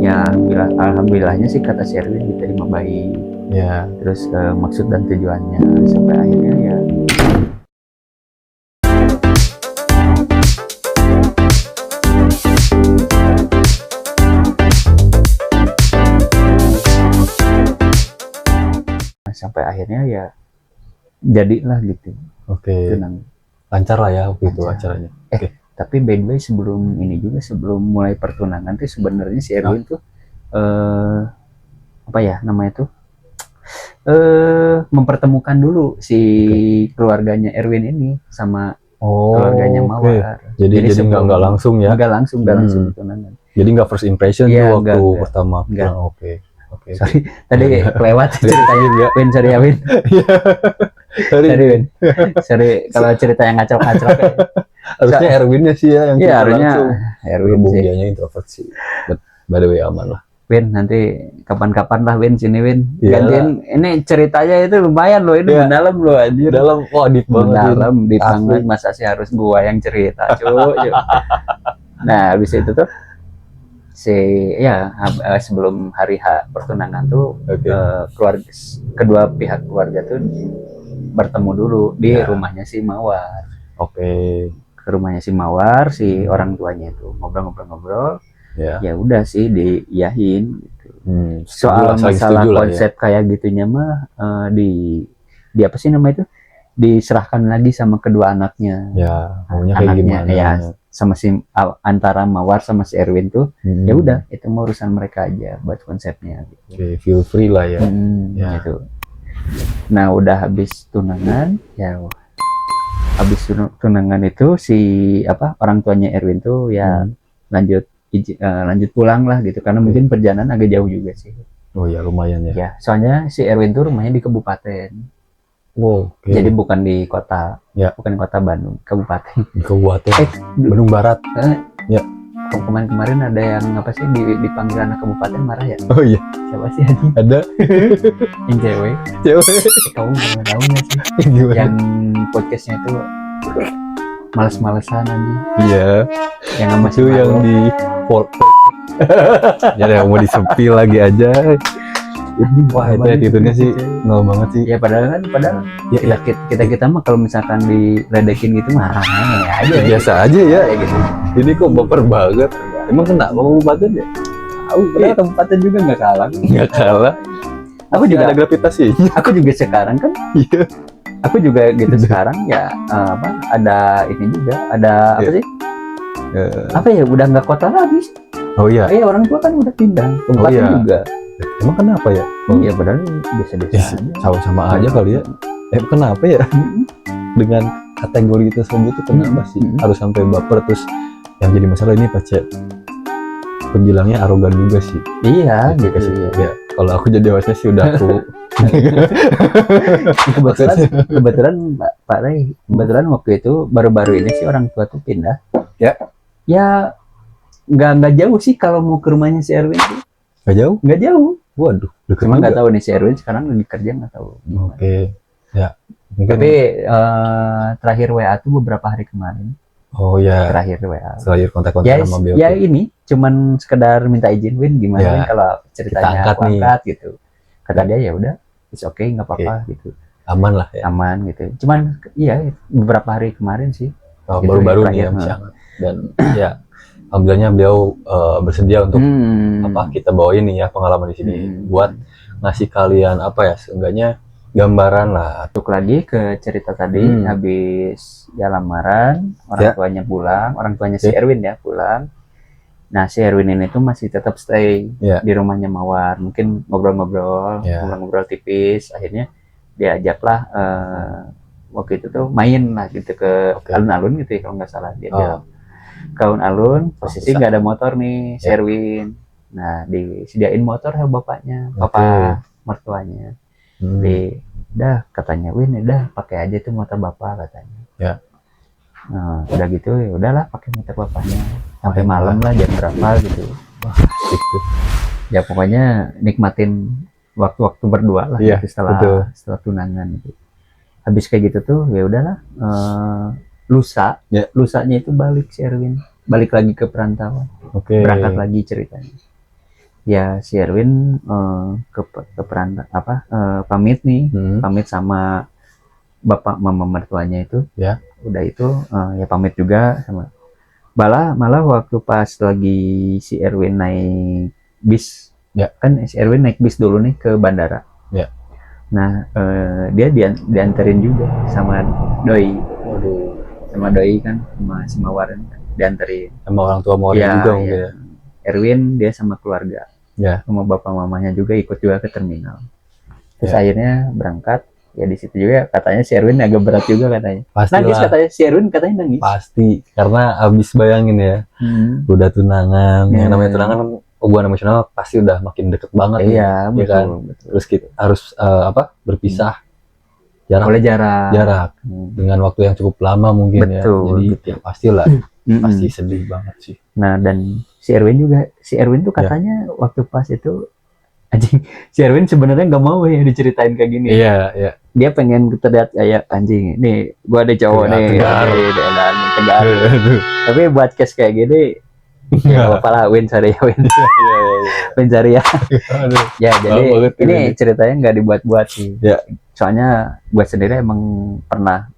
Ya alhamdulillahnya sih kata si Erwin diterima baik. Ya. Terus maksud dan tujuannya sampai akhirnya ya sampai akhirnya ya jadilah gitu. Oke. Tunang. Lancar lah ya waktu itu Lancar. acaranya. Tapi by the way sebelum ini juga, sebelum mulai pertunangan tuh sebenarnya si Erwin tuh apa ya namanya tuh mempertemukan dulu si keluarganya Erwin ini sama keluarganya Mawar. Jadi nggak langsung ya? Nggak langsung pertunangan. Jadi nggak first impression Iya, tuh waktu pertama. Enggak. Oke. Sorry, tadi kelewat ceritanya. Win, sorry ya Win. Sorry Win. Sorry kalau cerita yang ngacau-ngacau. Harusnya Erwinnya sih ya yang Iya, harusnya Erwin sih. Dianya introvert sih. But by the way aman lah. Win, nanti kapan-kapan lah Win sini Win. Iya. Gantiin ini ceritanya itu lumayan loh, ini mendalam loh anjir. Dalam, wah deep banget. Mendalam, deep banget. Masa sih harus gua yang cerita, cuy. Nah, habis itu tuh sebelum hari H pertunangan tuh keluarga, kedua pihak keluarga tuh bertemu dulu di rumahnya si Mawar. Ke rumahnya si Mawar, si orang tuanya itu ngobrol-ngobrol. Ya udah sih diiyahin gitu. Soal masalah konsep kayak gitunya mah di apa sih nama itu diserahkan lagi sama kedua anaknya. Ya, maunya kayak gimana ya, sama si antara Mawar sama si Erwin tuh ya udah itu mau urusan mereka aja buat konsepnya gitu. Feel free lah ya. Gitu. Nah udah habis tunangan ya, habis tunangan itu si orang tuanya Erwin tuh ya lanjut pulang lah gitu karena mungkin perjalanan agak jauh juga sih. Oh ya lumayan ya. Ya soalnya si Erwin tuh rumahnya di kabupaten. Wow. Jadi bukan di kota, bukan di kota Bandung, kabupaten. Di kabupaten. Bandung Barat. Ya. Kemarin ada yang apa sih dipanggil anak kabupaten marah ya? Oh iya. Siapa sih anjing? Ada. Yang cewek. Kamu nggak tahu nggak sih? Yang podcastnya itu males-malesan anjing. Iya. Yang sama itu yang di jadi mau disepi lagi aja. Wah itu attitude-nya sih nol banget sih. Ya padahal ya kita mah kalau misalkan diledekin gitu mah aja. Biasa aja ya. Gitu. Ini kok baper banget. Emang kenapa kabupaten ya? Tahu, padahal kabupaten juga nggak kalah. Nggak kalah. Aku juga ada gravitasi. Aku juga sekarang kan. Iya. Aku juga gitu sekarang ya ada ini juga ada apa sih? Apa ya udah nggak kota lagi. Oh iya. Orang tua kan udah pindah tempatnya juga. Emang kenapa ya? Iya padahal biasa-biasa aja. Sama-sama aja kali ya. Kenapa ya? Dengan kategori tersebut tuh kenapa sih harus sampai baper terus yang jadi masalah ini pacar penbilangnya arogan juga sih. Iya gitu ya. Ya kalau aku jadi hostnya sih udah aku kebetulan Pak Ray kebetulan waktu itu baru-baru ini sih orang tua tuh pindah. Ya nggak jauh sih kalau mau ke rumahnya si Erwin tuh. Nggak jauh. Waduh. Cuma nggak tahu nih si Erwin sekarang lagi kerja nggak tahu. Oke. Ya. Mungkin tapi terakhir WA tuh beberapa hari kemarin. Oh ya. Terakhir WA. Terakhir kontak-kontak sama beliau. Ya ini cuman sekedar minta izin Win gimana kalau ceritanya aku angkat gitu. Kata dia ya udah, it's okay nggak apa-apa gitu. Aman lah ya. Aman gitu. Cuman iya beberapa hari kemarin sih. Baru-baru nih ya. Dan ya. Alhamdulillahnya beliau bersedia untuk kita bawa ini ya pengalaman di sini buat ngasih kalian seenggaknya gambaran lah. Untuk lagi ke cerita tadi habis lamaran orang tuanya pulang, orang tuanya si Erwin ya pulang. Nah si Erwin ini tuh masih tetap stay di rumahnya Mawar, mungkin ngobrol-ngobrol tipis. Akhirnya diajaklah waktu itu tuh main lah gitu ke alun-alun gitu ya kalau nggak salah dia bilang. Kaun alun, posisi nggak ada motor nih, Erwin. Nah, disediain motor sama bapaknya, papa mertuanya. Katanya Win, pakai aja tuh motor bapak katanya. Ya. Nah, udah gitu ya udahlah pakai motor bapaknya. Sampai malam lah jam berapa gitu. Wah, gitu. Ya pokoknya nikmatin waktu-waktu berdua lah gitu setelah tunangan gitu. Habis kayak gitu tuh ya udahlah. Lusanya itu balik si Erwin, balik lagi ke perantauan, berangkat lagi ceritanya. ya si Erwin ke perantau pamit nih, pamit sama bapak mama mertuanya itu. Ya. Udah itu ya pamit juga sama. Malah waktu pas lagi si Erwin naik bis, ya. Kan si Erwin naik bis dulu nih ke bandara. Ya. Nah dia dianterin juga sama doi. Waduh. Sama doi kan, sama si Mawar dianterin. Sama orang tua Mawar juga mungkin ya. Erwin dia sama keluarga. Ya. Sama bapak mamanya juga ikut juga ke terminal. Terus akhirnya berangkat. Ya di situ juga katanya si Erwin agak berat juga katanya. Pastilah. Nangis katanya si Erwin katanya nangis. Pasti karena abis bayangin ya, udah tunangan, yang namanya tunangan hubungan emosional pasti udah makin deket banget. Iya, betul, ya kan? Betul. Terus kita harus berpisah oleh jarak. Dengan waktu yang cukup lama mungkin. Betul, ya. Jadi ya pastilah pasti sedih banget sih. Nah dan si Erwin tuh katanya waktu pas itu anjing, si Erwin sebenarnya nggak mau ya diceritain kayak gini. Iya. Dia pengen terlihat kayak anjing. Nih, gua ada cowok nih, tegar. Tapi buat case kayak gini, ya apalah Win cari ya Win. Win cari ya. Ya jadi ini ceritanya nggak dibuat-buat sih. Ya. Soalnya gua sendiri emang pernah,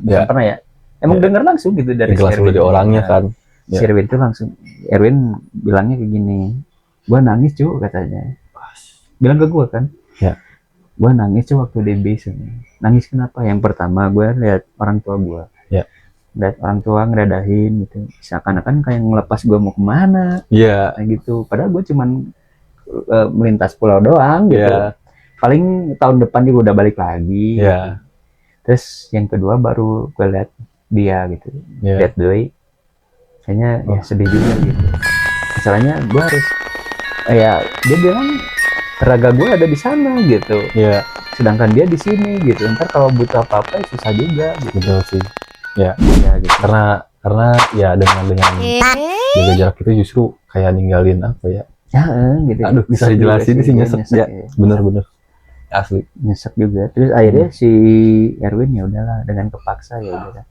pernah ya. Emang denger langsung gitu dari si Erwin. Dari orangnya kan. Si Erwin tuh langsung, Erwin bilangnya kayak gini, gua nangis cuy katanya. Bilang ke gue kan, gue nangis tuh waktu di bis. Nangis kenapa? Yang pertama gue lihat orang tua gue, lihat orang tua ngeredahin gitu, seakan-akan kayak ngelepas gue mau kemana, kayak gitu. Padahal gue cuman melintas pulau doang gitu. Paling tahun depan juga udah balik lagi. Gitu. Terus yang kedua baru gue lihat dia gitu, lihat doi, kayaknya ya sedih juga gitu. Masalahnya gue harus, dia bilang raga gue ada di sana gitu. Sedangkan dia di sini gitu. Ntar kalau butuh apa-apa ya susah juga gitu. Betul sih. Gitu. Karena ya dengan jaga jarak itu justru kayak ninggalin apa ya? Gitu. Aduh, bisa dijelasin sih nyesek ya. Bener-bener. Asli. Nyesek juga. Terus akhirnya si Erwin ya udahlah dengan kepaksa ya udah.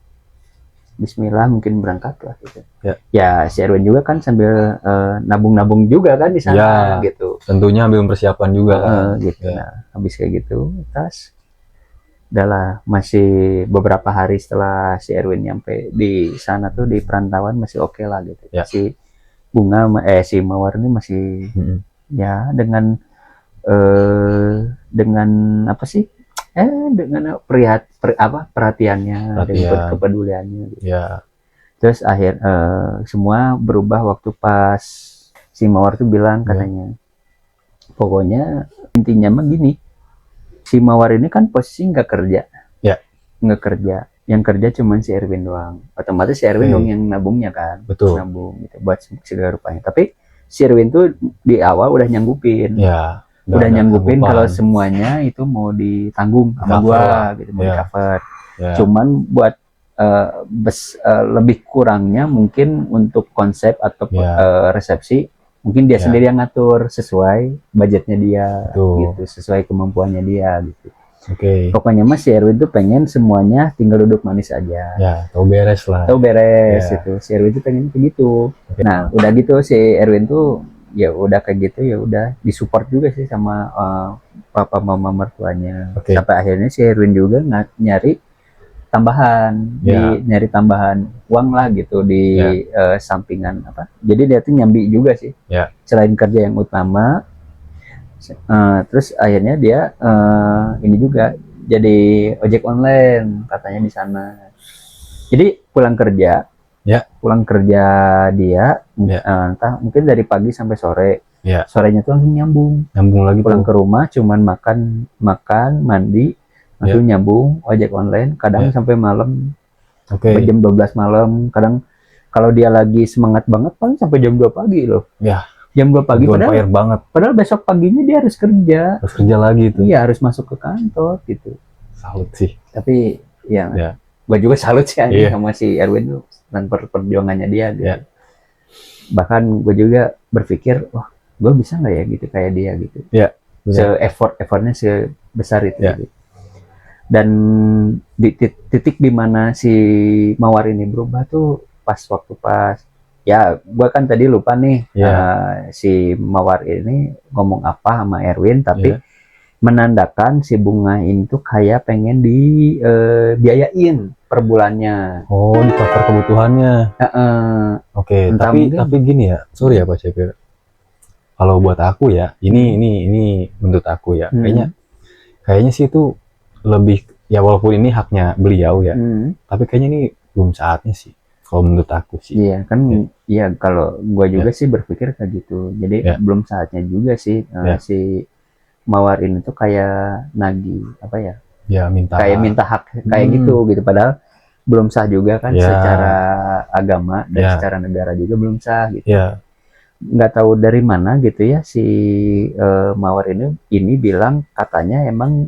Bismillah mungkin berangkat lah gitu. Ya si Erwin juga kan sambil nabung-nabung juga kan di sana gitu. Tentunya ambil persiapan juga kan. Gitu. Nah, habis kayak gitu, tas udahlah masih beberapa hari setelah si Erwin nyampe di sana tuh di perantauan masih oke lah gitu. Si Bunga si Mawar ini masih ya dengan apa sih? Dengan perhatiannya, dengan kepeduliannya gitu. Terus semua berubah waktu pas si Mawar tuh bilang katanya, pokoknya intinya mah gini, si Mawar ini kan posisi nggak kerja, yang kerja cuman si Erwin doang. Otomatis si Erwin dong yang nabungnya kan. Betul. Nabung gitu buat segala rupanya. Tapi si Erwin tuh di awal udah nyanggupin. Udah nyanggupin kalau semuanya itu mau ditanggung sama gua gitu, mau di cover. Cuman buat lebih kurangnya mungkin untuk konsep atau resepsi mungkin dia sendiri yang ngatur sesuai budgetnya dia gitu, sesuai kemampuannya dia gitu. Pokoknya mas si Erwin tuh pengen semuanya tinggal duduk manis aja. Tahu beres lah. Tahu beres itu. Si Erwin tuh pengen begitu. Nah, udah gitu si Erwin tuh ya udah kayak gitu, ya udah disupport juga sih sama papa mama mertuanya. Sampai akhirnya si Erwin juga nyari tambahan, nyari tambahan uang lah gitu di sampingan apa. Jadi dia tuh nyambi juga sih. Selain kerja yang utama, terus akhirnya dia ini juga jadi ojek online katanya di sana. Jadi pulang kerja dia entah mungkin dari pagi sampai sore, sorenya tuh langsung nyambung lagi pulang ke rumah, cuman makan mandi langsung nyambung ojek online, kadang sampai malam, jam 12 malam, kadang kalau dia lagi semangat banget paling sampai jam 2 pagi loh. Jam 2 pagi padahal besok paginya dia harus kerja lagi tuh. Harus masuk ke kantor gitu. Salut sih. Tapi gue juga salut sih sama si Erwin tuh dan perjuangannya dia gitu. Bahkan gue juga berpikir, wah gue bisa nggak ya gitu kayak dia gitu. Effortnya sebesar itu gitu. Dan di titik dimana si Mawar ini berubah tuh pas ya gua kan tadi lupa nih si Mawar ini ngomong apa sama Erwin, tapi menandakan si Bunga ini tuh kayak pengen dibiayain per bulannya. Oh, di cover kebutuhannya. Oke, tapi gini ya, sorry ya Pak Cepir. Kalau buat aku ya, ini menurut aku ya, kayaknya sih itu lebih ya, walaupun ini haknya beliau ya, tapi kayaknya ini belum saatnya sih. Kalau menurut aku sih. Iya kan, iya kalau gua juga sih berpikir kayak gitu. Jadi belum saatnya juga sih si Mawar ini tuh kayak nagih apa ya? Ya minta hak kayak gitu padahal belum sah juga kan secara agama dan secara negara juga belum sah gitu. Nggak tahu dari mana gitu ya si Mawar ini bilang katanya emang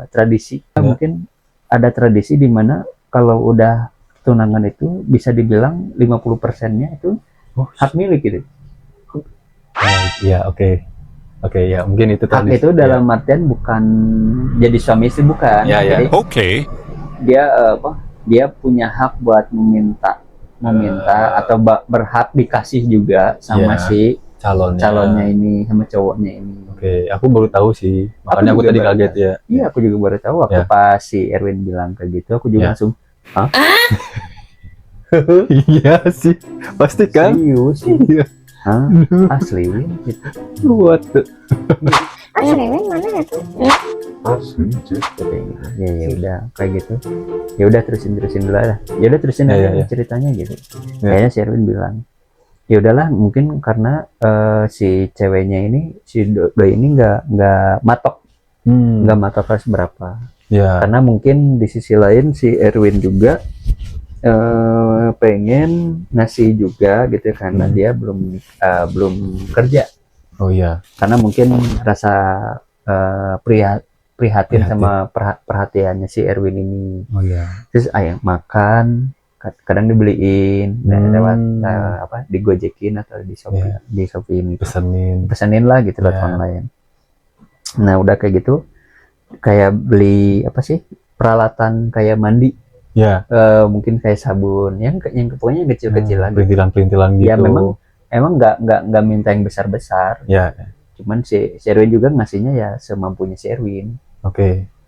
tradisi. Mungkin ada tradisi di mana kalau udah tunangan itu bisa dibilang 50%-nya itu hak milik gitu. Iya, oke, ya mungkin itu hak itu dalam artian bukan jadi suami istri, bukan. Jadi dia punya hak buat meminta atau berhak dikasih juga sama si calonnya ini, sama cowoknya ini. Oke, aku baru tahu sih, makanya aku tadi kaget ya. Iya, aku juga baru tahu waktu pas si Erwin bilang kayak gitu, aku juga langsung iya sih, pasti kan? Serius? Iya. Asli gitu. What the? Asli mana ya tuh? Asli ya udah kayak gitu. Ya udah terusin dulu lah. Ya udah terusin aja ceritanya gitu. Kayaknya si Erwin bilang, ya udahlah, mungkin karena si ceweknya ini, si doi ini nggak matok, nggak matok harus berapa. Karena mungkin di sisi lain si Erwin juga pengen ngasih juga gitu, karena dia belum kerja. Oh iya. Karena mungkin rasa prihatin sama perhatiannya si Erwin ini. Oh iya. Terus makan kadang dibeliin lewat digojekin atau di Shopee, di Shopee ini pesenin lah gitu lewat online. Nah udah kayak gitu, kayak beli apa sih, peralatan kayak mandi. Mungkin kayak sabun yang pokoknya kecil-kecil lah, perintilan gitu. Ya emang nggak minta yang besar-besar. Cuman si Erwin juga ngasihnya ya semampunya si Erwin.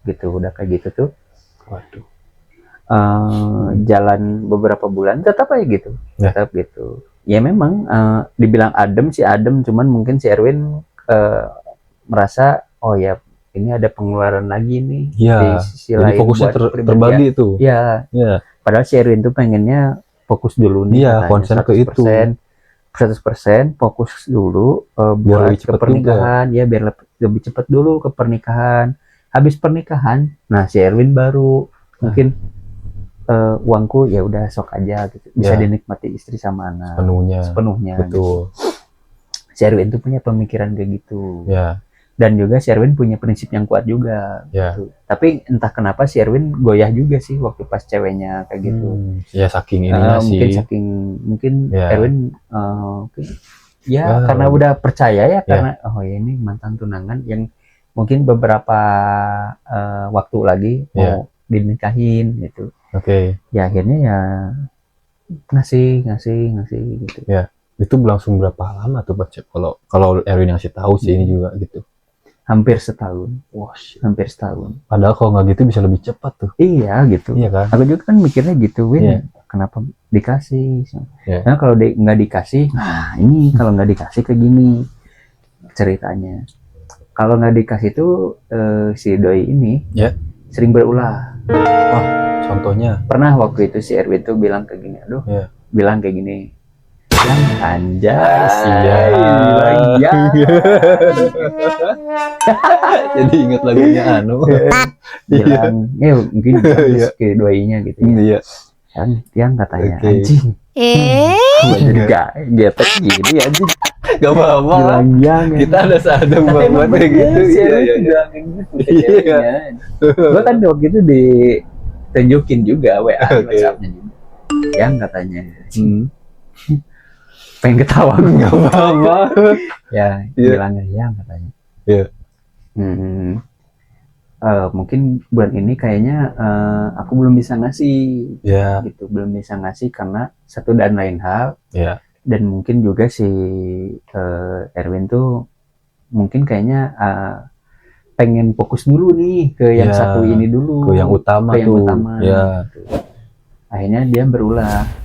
Gitu, udah kayak gitu tuh. Waduh. Jalan beberapa bulan tetap aja gitu. Tetap gitu. Ya memang dibilang adem, cuman mungkin si Erwin merasa oh ya, ini ada pengeluaran lagi nih di sisi lain, fokusnya terbagi itu. Padahal si Erwin tuh pengennya fokus dulu nih, konsen ke itu 100% fokus dulu buat ke pernikahan juga. Ya biar lebih cepat dulu ke pernikahan. Habis pernikahan, nah si Erwin baru mungkin uangku ya udah sok aja gitu, bisa dinikmati istri sama anak sepenuhnya. Betul. Gitu. Si Erwin tuh punya pemikiran kayak gitu. Dan juga si Erwin punya prinsip yang kuat juga. Gitu. Tapi entah kenapa si Erwin goyah juga sih waktu pas ceweknya kayak gitu. Saking ininya sih. Mungkin Erwin karena udah percaya ya, karena oh ya ini mantan tunangan yang mungkin beberapa waktu lagi mau dinikahin gitu. Ya akhirnya ya ngasih gitu. Itu berlangsung berapa lama tuh Pak Cep? Kalau Erwin ngasih tahu sih ini juga gitu. Hampir setahun. Hampir setahun. Padahal kalau nggak gitu bisa lebih cepat tuh. Iya gitu. Iya kan? Aku juga kan mikirnya gitu, Win. Kenapa dikasih? Nah kalau nggak dikasih, nah ini kalau nggak dikasih kayak gini ceritanya. Kalau nggak dikasih tuh si doi ini sering berulah. Contohnya? Pernah waktu itu si Erwin tuh bilang kayak gini, bilang kayak gini. Yang anjay, jadi ingat lagunya bilang mungkin ke doinya gitu ya. Yang katanya anjing, gua jadi getek gini anjing. Gak apa-apa, kita ada sadar buat kayak gitu. Gua kan waktu itu ditunjukin juga WA WhatsApp-nya juga. Yang katanya pengen ketawa, nggak apa-apa. Bilangnya yang katanya. Mungkin bulan ini kayaknya aku belum bisa ngasih. Gitu, belum bisa ngasih karena satu dan lain hal. Dan mungkin juga si Erwin tuh mungkin kayaknya pengen fokus dulu nih ke yang satu ini dulu, ke yang utama ke yang utama. Ya. Akhirnya dia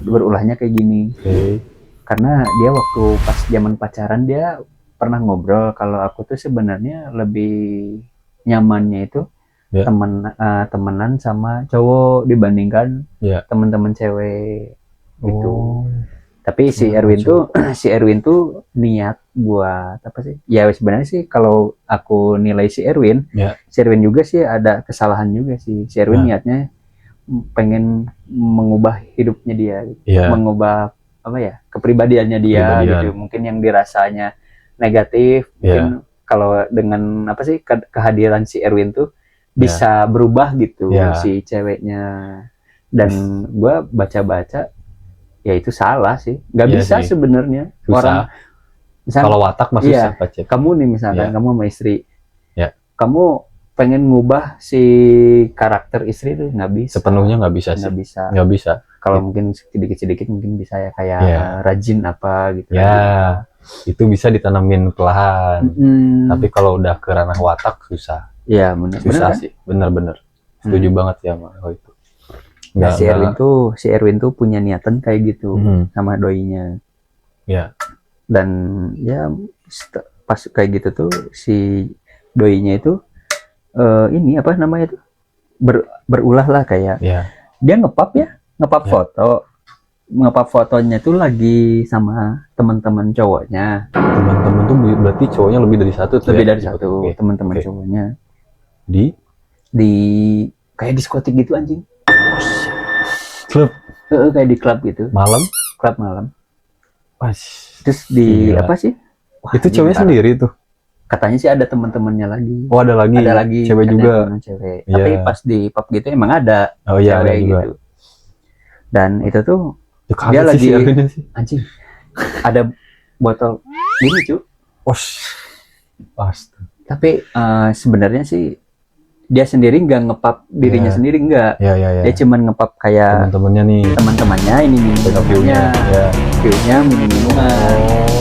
berulahnya kayak gini. Karena dia waktu pas zaman pacaran dia pernah ngobrol kalau aku tuh sebenarnya lebih nyamannya itu temenan sama cowok dibandingkan teman-teman cewek gitu. Tapi si Erwin tuh niat buat apa sih? Ya sebenarnya sih kalau aku nilai si Erwin juga sih ada kesalahan juga sih. Si Erwin niatnya pengen mengubah hidupnya dia, mengubah apa ya kepribadiannya dia gitu. Mungkin yang dirasanya negatif, mungkin kalau dengan apa sih kehadiran si Erwin tuh bisa berubah gitu si ceweknya. Dan gue baca-baca ya itu salah sih, nggak bisa sebenarnya orang kalau watak masih kamu nih misalkan kamu sama istri kamu pengen ngubah si karakter istri itu nggak bisa sepenuhnya, nggak bisa kalau mungkin sedikit mungkin bisa ya kayak rajin apa gitu itu bisa ditanamin perlahan. Tapi kalau udah ke ranah watak susah benar sih, benar setuju banget ya sama itu. Nah, si Erwin tuh punya niatan kayak gitu sama doinya. Dan ya pas kayak gitu tuh si doinya itu ini apa namanya tuh berulah lah kayak dia ngepap fotonya tuh lagi sama teman-teman cowoknya. Teman-teman tuh berarti cowoknya lebih dari satu tuh. Teman-teman cowoknya di kayak diskotik gitu anjing. Klub kayak di klub gitu, klub malam. Terus di apa sih? Wah, itu cewek sendiri tuh katanya sih ada teman-temannya lagi. Ada lagi cewek juga. Tapi pas di pub gitu emang ada cewek gitu. Dan itu tuh dia lagi anjing ada botol gini cu. Tapi sebenarnya sih dia sendiri nggak ngepap dirinya sendiri, nggak. Dia cuman ngepap kayak teman-temannya ini view-nya minum-minuman.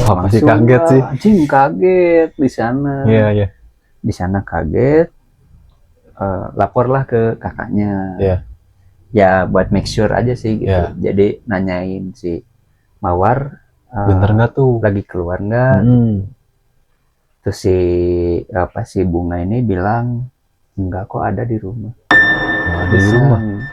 Pasti kaget sih. Anjing kaget di sana. Di sana kaget. Laporlah ke kakaknya. Ya buat make sure aja sih gitu. Jadi nanyain si Mawar bener nggak tuh lagi keluar nggak. Terus si Bunga ini bilang enggak kok, ada di rumah.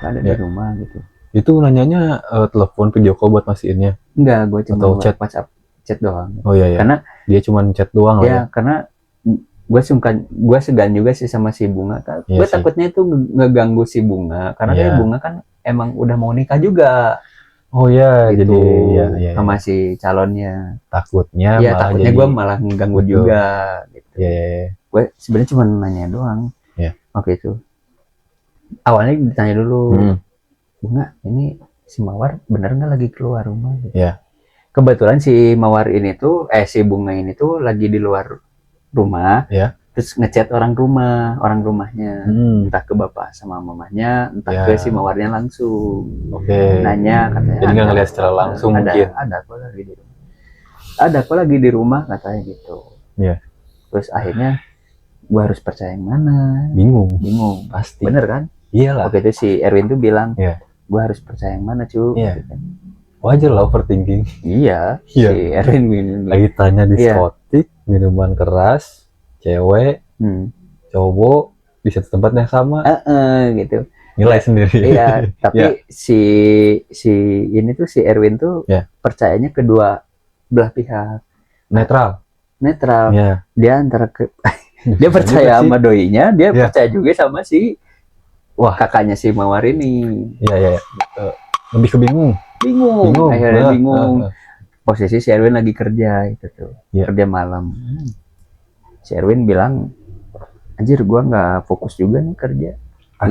Ada di rumah gitu. Itu nanyanya telepon video call buat masihinnya? Enggak, gue cuma chat WhatsApp, chat doang. Karena dia cuma chat doang lah. Karena gue segan juga sih sama si Bunga. Gue takutnya itu ngeganggu si Bunga karena dia Bunga kan emang udah mau nikah juga. Gitu. Jadi sama si calonnya. Takutnya gue malah ngeganggu juga gitu. Gue sebenarnya cuma nanya doang. Oke itu. Awalnya ditanya dulu, Bunga, ini si Mawar bener nggak lagi keluar rumah? Gitu. Kebetulan si Mawar ini tuh, si Bunga ini tuh lagi di luar rumah, terus ngechat orang rumahnya, entah ke bapak sama mamanya, entah ke si Mawarnya langsung. Nanya katanya. Jadi nggak ngeliat secara langsung mungkin. Ada apa lagi di rumah katanya gitu. Terus akhirnya gue harus percaya yang mana? Bingung pasti. Bener kan? Iyalah. Waktu itu si Erwin tuh bilang, gue harus percaya yang mana cu? Wajar lah overthinking. Si Erwin lagi tanya diskotik, minuman keras, cewek, cowok di satu tempat yang sama. Gitu. Nilai sendiri. Tapi si ini tuh si Erwin tuh percayanya kedua belah pihak. Netral. Dia antara dia percaya sama doinya, dia percaya juga sama si kakaknya si Mawar ini. Lebih ke bingung. Akhirnya bingung. Posisi si Erwin lagi kerja itu tuh, kerja malam. Si Erwin bilang, anjir gua nggak fokus juga nih kerja.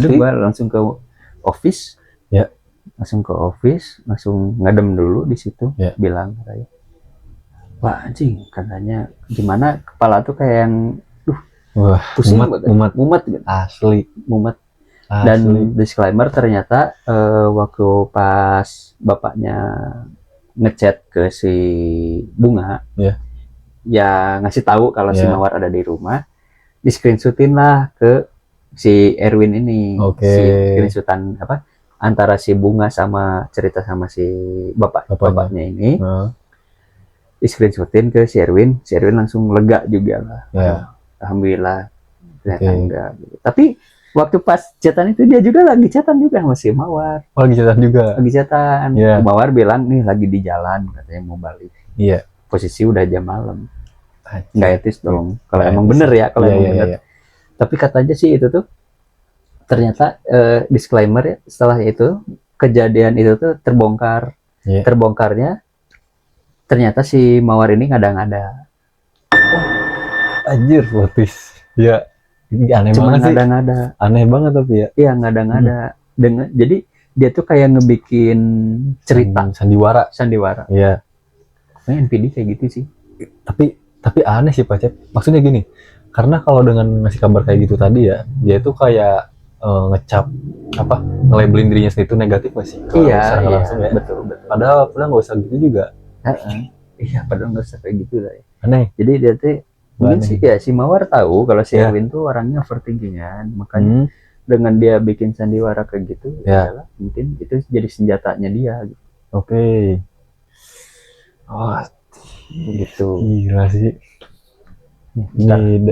Gua langsung ke office. Langsung ngadem dulu di situ. Bilang kayak, wah anjing katanya gimana, kepala tuh kayak yang pusing mumet gitu. Asli. Dan disclaimer ternyata waktu pas bapaknya ngechat ke si Bunga, ya ngasih tahu kalau si Mawar ada di rumah, di screenshotin lah ke si Erwin ini, si screenshotan apa antara si Bunga sama cerita sama si bapaknya ini, di screenshotin ke si Erwin langsung lega juga lah, alhamdulillah ternyata enggak. Tapi waktu pas chatan itu dia juga lagi chatan juga sama si Mawar. Lagi chatan juga. Lagi chatan. Mawar bilang nih lagi di jalan katanya mau balik. Posisi udah jam malam. Nggak etis dong. Kalau emang bener ya, kalau emang bener. Tapi katanya sih itu tuh ternyata disclaimer ya, setelah itu kejadian itu tuh terbongkar. Terbongkarnya ternyata si Mawar ini ngada-ngada. Anjir, lotis. Ya. Aneh cuma banget ngada-ngada. Aneh banget tapi ya. Iya, ngada-ngada. Jadi dia tuh kayak ngebikin cerita sandiwara. Iya. Nah, NPD kayak gitu sih. Tapi aneh sih Pak Cep. Maksudnya gini, karena kalau dengan ngasih kabar kayak gitu tadi ya, dia tuh kayak ngecap apa, nge-labelin dirinya sendiri itu negatif nggak sih? Iya, langsung ya. Betul. Padahal nggak usah gitu juga. Iya, padahal nggak usah kayak gitu lah ya. Aneh. Jadi dia tuh mungkin sih ya si Mawar tahu kalau si Erwin tuh orangnya overthinkingan, makanya dengan dia bikin sandiwara kayak gitu, adalah mungkin itu jadi senjatanya dia. Gitu. Oh, gitu. Gila sih.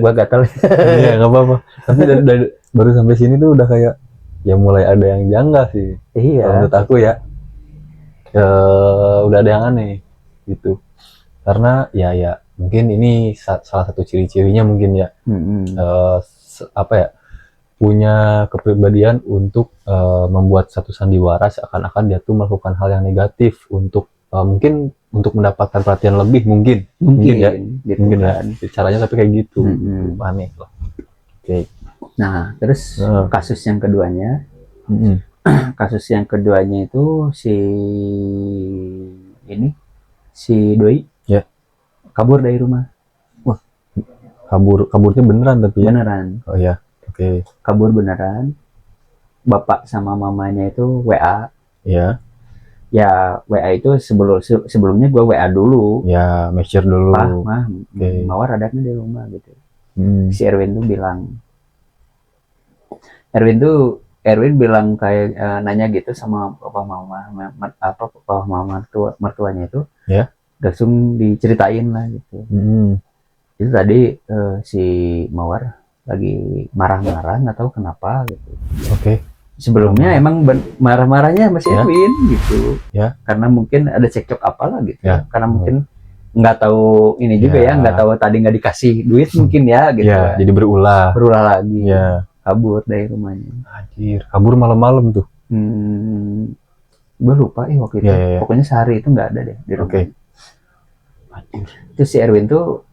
Gua gatal. Iya, nggak apa-apa. Tapi dari baru sampai sini tuh udah kayak ya mulai ada yang janggal sih. Iya. Menurut aku ya, udah ada yang aneh gitu. Karena ya mungkin ini salah satu ciri-cirinya mungkin ya, apa ya, punya kepribadian untuk membuat satu sandiwara seakan-akan dia tuh melakukan hal yang negatif untuk mungkin untuk mendapatkan perhatian lebih mungkin ya gitu mungkin kan. Ya caranya tapi kayak gitu. Aneh lah. Nah terus kasus yang keduanya itu si Doi kabur dari rumah. Wah, kaburnya beneran tapi ya? Beneran. Oh ya, kabur beneran. Bapak sama mamanya itu WA. Ya WA itu sebelumnya gue WA dulu. Ya, messenger dulu. Mawar ada nggak di rumah gitu. Si Erwin tuh bilang. Erwin bilang kayak nanya gitu sama papa mama mertuanya itu. Langsung diceritain lah gitu. Itu tadi si Mawar lagi marah-marah nggak tahu kenapa gitu. Sebelumnya emang marah-marahnya masih Erwin gitu. Karena mungkin ada cekcok apalah gitu. Karena mungkin nggak tahu ini juga ya, nggak tahu tadi nggak dikasih duit mungkin ya gitu. Jadi berulah lagi. Kabur dari rumahnya. Anjir, kabur malam-malam tuh. Gue lupa waktu itu. Pokoknya sehari itu nggak ada deh di rumah. Terus si Erwin tuh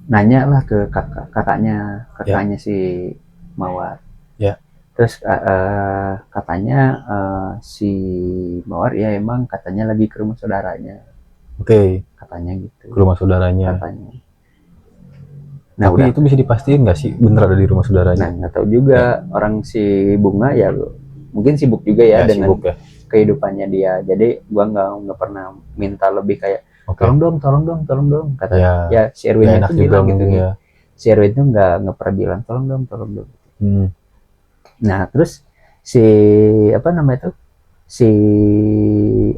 nanya lah ke kakaknya si Mawar. Terus katanya si Mawar ya emang katanya lagi ke rumah saudaranya. Katanya gitu. Ke rumah saudaranya. Katanya. Nah, tapi itu bisa dipastiin nggak sih bener ada di rumah saudaranya? Nah, nggak tahu juga. Orang si Bunga ya mungkin sibuk juga ya dengan kehidupannya dia. Jadi gua nggak pernah minta lebih kayak tolong dong katanya. Ya si Erwin itu bilang gitu ya. Si Erwin itu nggak pernah bilang tolong dong. Nah terus si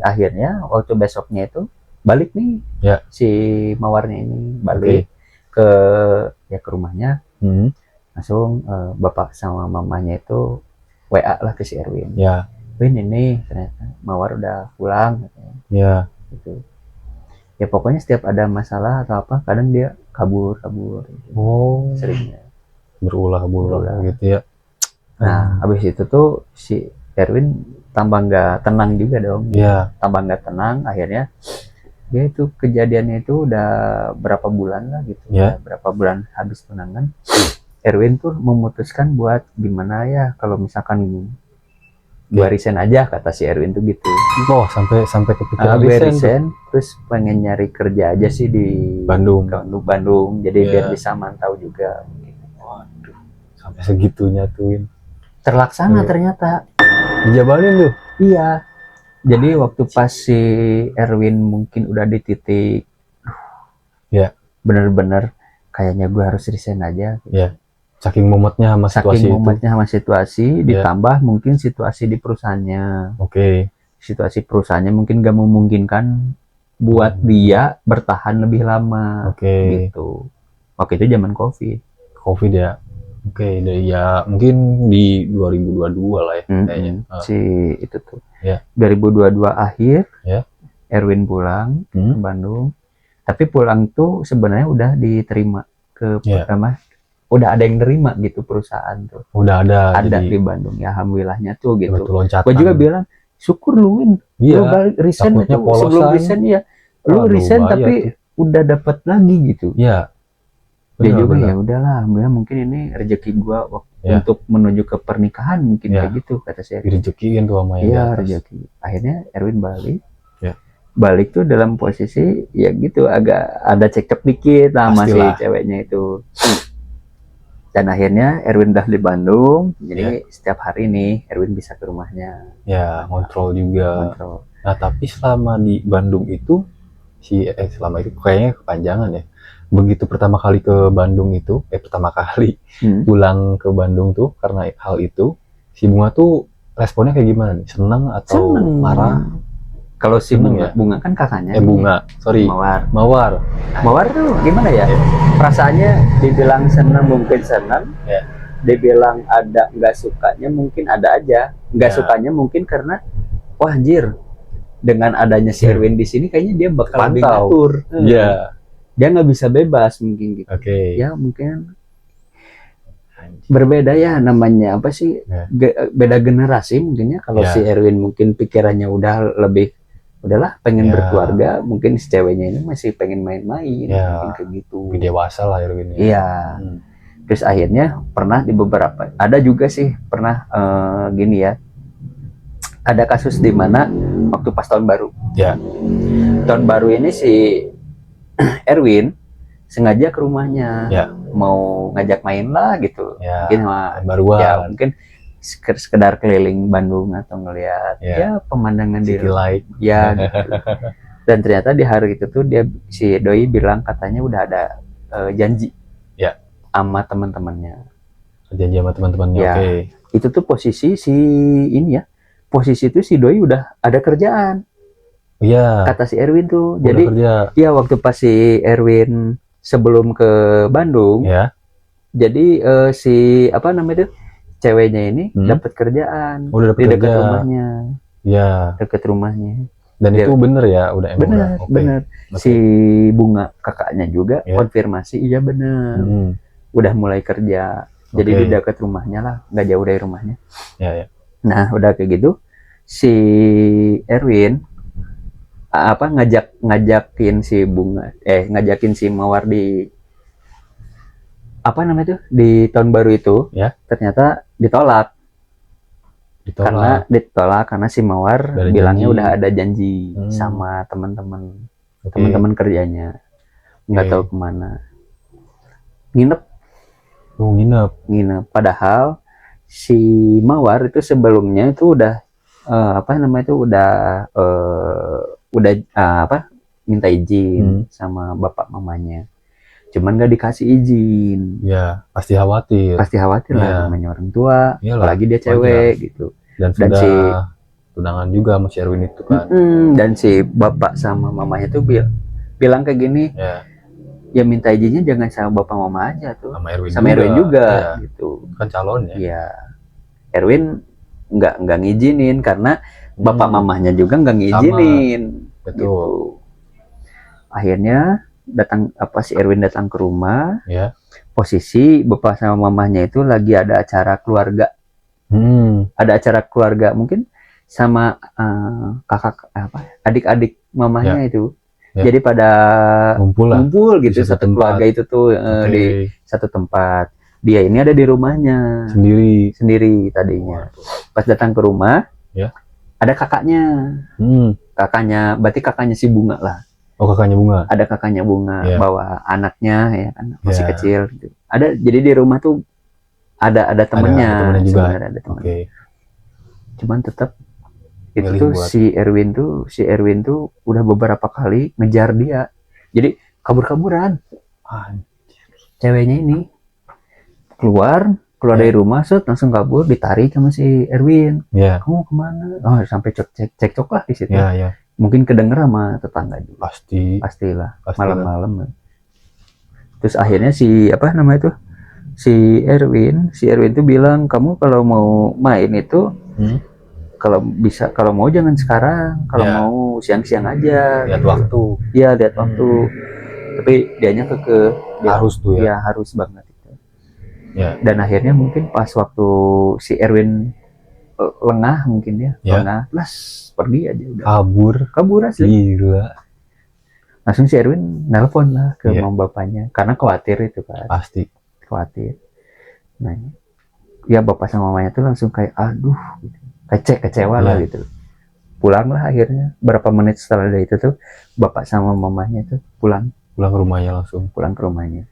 akhirnya waktu besoknya itu balik nih si Mawarnya ini balik ke rumahnya. Langsung bapak sama mamanya itu WA lah ke si Erwin. Win ini ternyata Mawar udah pulang katanya. Gitu. Ya pokoknya setiap ada masalah atau apa kadang dia kabur gitu. Seringnya berulah gitu ya. Nah habis itu tuh si Erwin tambah nggak tenang juga dong. Tambah nggak tenang, akhirnya dia itu kejadiannya itu udah berapa bulan lah gitu. Berapa bulan habis tunangan, Erwin tuh memutuskan buat gimana ya kalau misalkan gua resign aja, kata si Erwin tuh gitu. Sampai kepikiran resign terus pengen nyari kerja aja sih di Bandung. Jadi biar bisa mantau juga. Waduh, sampai segitunya tuh. Terlaksana ternyata. Dijabanin tuh. Iya. Jadi waktu pas si Erwin mungkin udah di titik ya bener-bener kayaknya gue harus resign aja. Ya. Saking mumetnya sama situasi situasi ditambah mungkin situasi di perusahaannya. Oke. Situasi perusahaannya mungkin gak memungkinkan buat dia bertahan lebih lama. Gitu. Waktu itu zaman COVID ya. Oke, ya mungkin di 2022 lah ya kayaknya. Si itu tuh. Ya. 2022 akhir. Ya. Erwin pulang ke Bandung. Tapi pulang tuh sebenarnya udah diterima ke pertama. Udah ada yang nerima gitu perusahaan tuh. Udah ada jadi, di Bandung ya, alhamdulillahnya tuh gitu. Gue juga bilang syukur lu Win. Lu resign itu sebelum resign ya. Lu resign tapi udah dapat lagi gitu. Iya. Dia juga ya udahlah, alhamdulillah mungkin ini rezeki gua untuk menuju ke pernikahan mungkin kayak gitu kata saya. Direzekiin tuh sama yang di atas. Rezeki. Akhirnya Erwin balik. Balik tuh dalam posisi ya gitu agak ada cekcok dikit sama si ceweknya itu. Dan akhirnya Erwin udah di Bandung, jadi setiap hari nih Erwin bisa ke rumahnya. Ya, ngontrol juga. Nah, tapi selama di Bandung itu selama itu kayaknya kepanjangan ya. Begitu pertama kali ke Bandung itu, pertama kali pulang ke Bandung tuh karena hal itu, si Bunga tuh responnya kayak gimana nih? Senang atau marah? Kalau si Bunga kan kakaknya. Mawar tuh gimana ya? Perasaannya dibilang senang mungkin senang. Dibilang ada nggak sukanya mungkin ada aja. Nggak sukanya mungkin karena wah anjir, dengan adanya si Erwin di sini kayaknya dia bakal lebih ngatur. Dia nggak bisa bebas mungkin gitu. Ya mungkin berbeda ya namanya apa sih beda generasi mungkinnya. Kalau si Erwin mungkin pikirannya udah lebih udahlah pengen berkeluarga, mungkin si ceweknya ini masih pengen main-main mungkin kayak gitu. Lebih dewasa lah Erwin. Iya. Terus akhirnya pernah di beberapa ada juga sih pernah gini ya. Ada kasus di mana waktu pas tahun baru. Tahun baru ini si Erwin sengaja ke rumahnya, mau ngajak main lah gitu, mungkin mungkin sekedar keliling Bandung atau ngeliat pemandangan di gitu. Dan ternyata di hari itu tuh si Doi bilang katanya udah ada janji sama teman-temannya. Itu tuh posisi si ini ya, posisi itu si Doi udah ada kerjaan. Kata si Erwin tuh. Jadi waktu pas si Erwin sebelum ke Bandung, jadi si apa namanya itu ceweknya ini dapat kerjaan di dekat rumahnya. Dekat rumahnya. Dan itu bener ya, udah bener. Si Bunga kakaknya juga konfirmasi iya bener. Udah mulai kerja. Jadi di dekat rumahnya lah, nggak jauh dari rumahnya. Nah udah kayak gitu, si Erwin ngajakin si Bunga ngajakin si Mawar di apa namanya tuh di tahun baru itu ternyata ditolak karena si Mawar bilangnya udah ada janji sama teman-teman kerjanya, nggak tahu kemana, nginep padahal si Mawar itu sebelumnya itu udah minta izin sama bapak mamanya, cuman nggak dikasih izin. Pasti khawatir lah namanya orang tua. Apalagi dia cewek gitu, dan si tunangan juga sama si Erwin itu kan. Dan si bapak sama mamanya tuh bilang kayak gini, ya minta izinnya jangan sama bapak mama aja tuh, sama Erwin juga gitu kan calonnya. Erwin nggak ngizinin karena bapak mamahnya juga nggak ngizinin. Gitu. Akhirnya si Erwin datang ke rumah. Posisi bapak sama mamahnya itu lagi ada acara keluarga. Ada acara keluarga mungkin sama kakak adik-adik mamahnya itu. Jadi pada ngumpul gitu satu keluarga itu tuh di satu tempat. Dia ini ada di rumahnya sendiri tadinya. Pas datang ke rumah ada kakaknya. Berarti kakaknya si Bunga lah. Kakaknya Bunga. Ada kakaknya Bunga bawa anaknya ya kan masih kecil gitu. Jadi di rumah tuh ada temennya juga. Ada temen. Cuman tetap itu tuh si Erwin tuh udah beberapa kali ngejar dia, jadi kabur-kaburan. Ceweknya ini keluar dari rumah, langsung kabur, ditarik sama si Erwin. Kamu kemana? Oh, sampai cekcok lah di situ. Mungkin kedenger sama tetangga juga. Pastilah. Malam-malam. Terus akhirnya si Erwin tuh bilang, kamu kalau mau main itu kalau mau jangan sekarang, kalau mau siang-siang aja. Lihat waktu. Iya, lihat waktu. Tapi dianya harus tuh ya. Iya, harus banget itu. Dan akhirnya mungkin pas waktu si Erwin lengah mungkin dia, lengah, pergi aja udah. Kabur asli. Gila. Langsung si Erwin nelpon lah ke mama bapaknya, karena khawatir itu kan. Pasti. Khawatir. Nah, ya bapak sama mamanya tuh langsung kayak aduh, gitu. Kecewa lah gitu. Pulang lah akhirnya. Berapa menit setelah itu tuh bapak sama mamanya tuh pulang ke rumahnya langsung. Pulang ke rumahnya.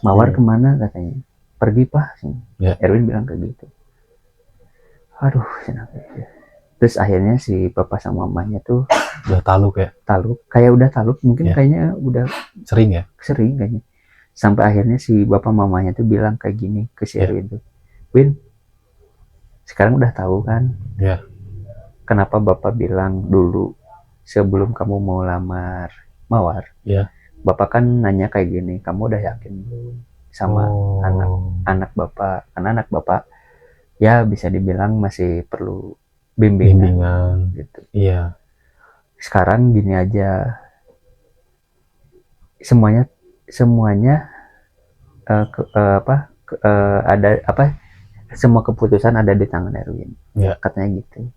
Mawar kemana katanya? Pergi Pak. Erwin bilang kayak gitu. Aduh, senang ya. Terus akhirnya si bapak sama mamanya tuh udah taluk ya? Kayak udah taluk, mungkin kayaknya udah sering kayaknya. Sampai akhirnya si bapak mamanya tuh bilang kayak gini ke si Erwin tuh, Win, sekarang udah tahu kan? Kenapa bapak bilang dulu sebelum kamu mau lamar Mawar? Bapak kan nanya kayak gini, kamu udah yakin belum sama anak bapak? Karena anak bapak ya bisa dibilang masih perlu bimbingan gitu. Sekarang gini aja, semuanya ada semua keputusan ada di tangan Erwin. Katanya gitu.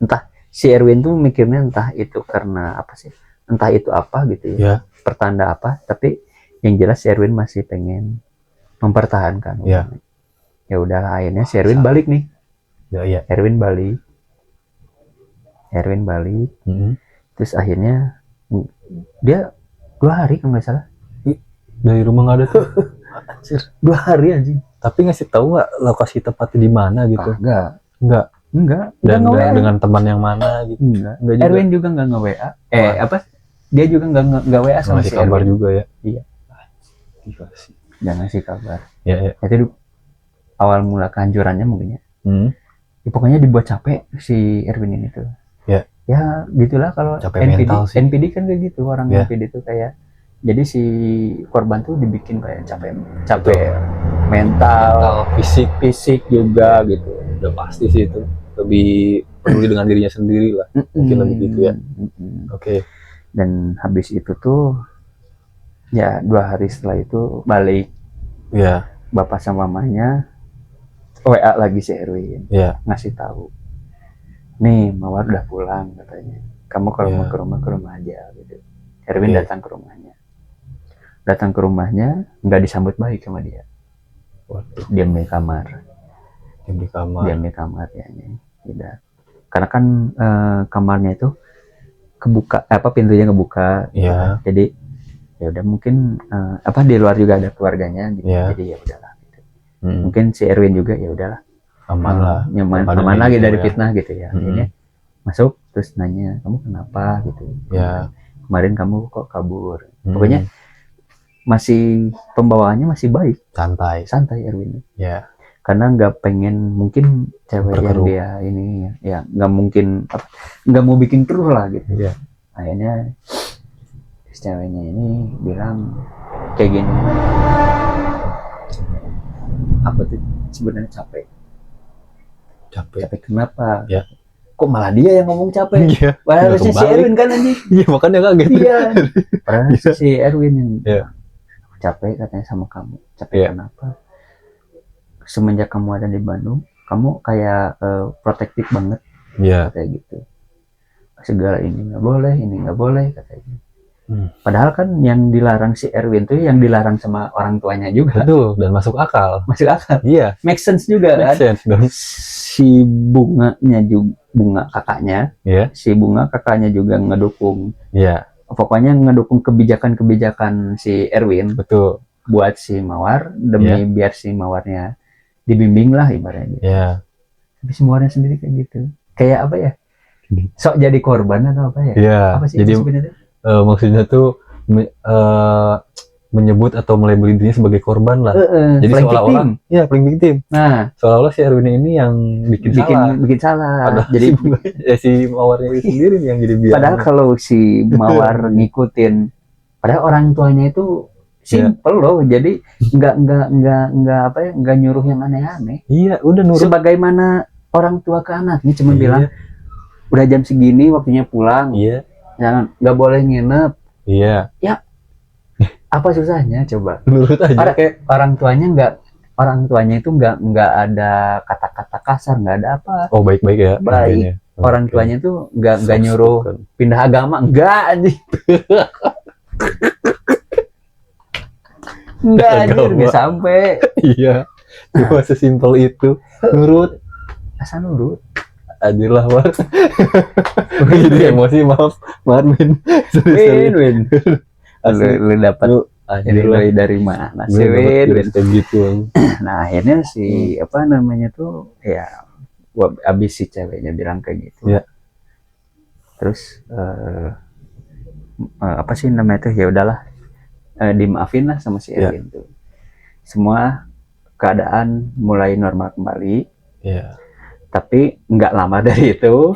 Entah si Erwin tuh mikirnya entah itu karena apa sih, entah itu apa gitu ya, pertanda apa, tapi yang jelas si Erwin masih pengen mempertahankan. Ya udahlah, akhirnya si Erwin balik nih. Erwin balik. Terus akhirnya dia 2 hari kalau nggak salah dari rumah nggak ada tuh. 2 hari anjing. Tapi ngasih tahu nggak lokasi tepatnya di mana gitu? Enggak. Dan dengan teman yang mana gitu? Enggak Erwin juga nggak nge-WA. Dia juga nggak WA sama si kabar Erwin juga ya? Iya. Jangan ngasih kabar. Itu awal mula kehancurannya mungkin ya. Pokoknya dibuat capek si Erwin ini tuh. Ya gitulah kalau NPD kan kayak gitu, orang NPD tuh kayak, jadi si korban tuh dibikin kayak capek mental, fisik juga gitu. Udah pasti sih itu, lebih peduli dengan dirinya sendiri lah, mungkin lebih gitu ya. Dan habis itu tuh ya 2 hari setelah itu balik, bapak sama mamanya WA lagi si Erwin, ngasih tahu, nih Mawar udah pulang katanya, kamu kalau mau ke rumah aja gitu. Erwin datang ke rumahnya, nggak disambut baik sama dia. Diam di kamar ya. Tidak, karena kan kamarnya itu kebuka, pintunya ngebuka gitu. Jadi ya udah, mungkin di luar juga ada keluarganya gitu. Jadi ya udahlah gitu. Mungkin si Erwin juga ya udahlah, aman lagi dari fitnah gitu ya. Ini masuk terus nanya, kamu kenapa gitu. Kemarin kamu kok kabur. Pokoknya masih pembawaannya masih baik, santai Erwin. Karena nggak pengen mungkin cewek yang dia ini ya nggak mau bikin keruh lah gitu. Akhirnya ceweknya ini bilang kayak gini, apa tuh sebenarnya capek kenapa? Kok malah dia yang ngomong capek? Padahal si Erwin kan anjing. Makanya kaget. Padahal si Erwin yang capek katanya sama kamu. Capek kenapa? Semenjak kamu ada di Bandung, kamu kayak protektif banget, kayak gitu. Segala ini nggak boleh katanya. Padahal kan yang dilarang si Erwin tuh yang dilarang sama orang tuanya juga. Betul, dan masuk akal. Iya. Make sense juga kan. Si bunga kakaknya, si bunga kakaknya juga ngedukung. Pokoknya ngedukung kebijakan si Erwin. Betul. Buat si Mawar, demi biar si Mawarnya dibimbing lah ibaratnya. tapi semua orang sendiri kayak gitu, kayak apa ya, sok jadi korban atau apa ya? Iya. Apa sih Jadi sebenarnya? maksudnya tuh menyebut atau melabeli dirinya sebagai korban lah. Jadi seolah-olah, ya paling victim. Nah, seolah-olah si Erwin ini yang bikin salah. Padahal Jadi si Mawarnya sendiri yang jadi biang. Padahal kalau si Mawar ngikutin, padahal orang tuanya itu simple loh. Jadi nggak apa ya, nggak nyuruh yang aneh-aneh. Iya, udah nurut. Sebagaimana orang tua ke anaknya cuma bilang, udah jam segini waktunya pulang. Iya. Jangan, nggak boleh nginep. Iya. Ya, apa susahnya coba? Nurut aja. Kayak orang tuanya itu nggak ada kata-kata kasar, nggak ada apa. Oh, baik-baik ya. Baik. Orang tuanya tuh nggak nyuruh pindah agama, enggak anjing. Enggak anjir, nggak sampai. Iya. Cuma sesimpel itu. Nurut. Asal nurut. Anjir lah, War. Jadi emosi, maaf Win. Win. Lu dapat jadi dari mana sih, Win? Kayak gitu. Nah, akhirnya si apa namanya tuh ya abis si ceweknya bilang kayak gitu. Ya. Terus apa sih namanya tuh, ya udahlah, dimaafin lah sama si Erwin tuh. Semua keadaan mulai normal kembali. Iya. Tapi nggak lama dari itu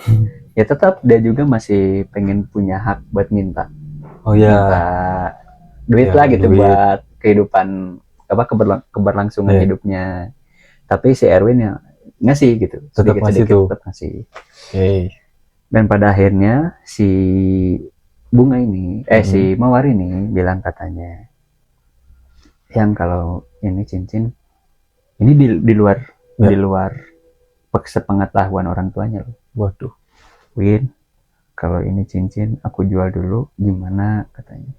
ya tetap dia juga masih pengen punya hak buat minta minta duit lah gitu, buat kehidupan apa keberlangsungan hidupnya. Tapi si Erwin ya ngasih gitu, tetap ngasih. Dan pada akhirnya si bunga ini si Mawar ini bilang katanya, yang kalau ini cincin ini di luar sepengetahuan orang tuanya loh. Waduh. Win, kalau ini cincin aku jual dulu, gimana katanya?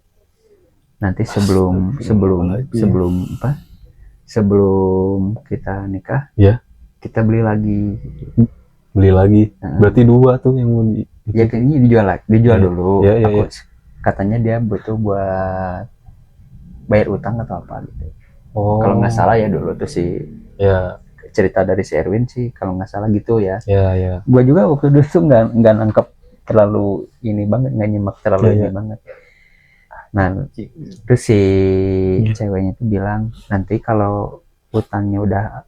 Nanti sebelum kita nikah, kita beli lagi. Berarti dua tuh yang mau ya kayaknya dijual dulu. Aku katanya dia butuh buat bayar utang atau apa gitu. Kalau nggak salah ya dulu tuh sih. Cerita dari si Erwin sih kalau nggak salah gitu ya. Gua juga waktu itu tuh nggak nangkep terlalu ini banget, nggak nyimak terlalu ini banget. Nah, terus si ceweknya tuh bilang nanti kalau utangnya udah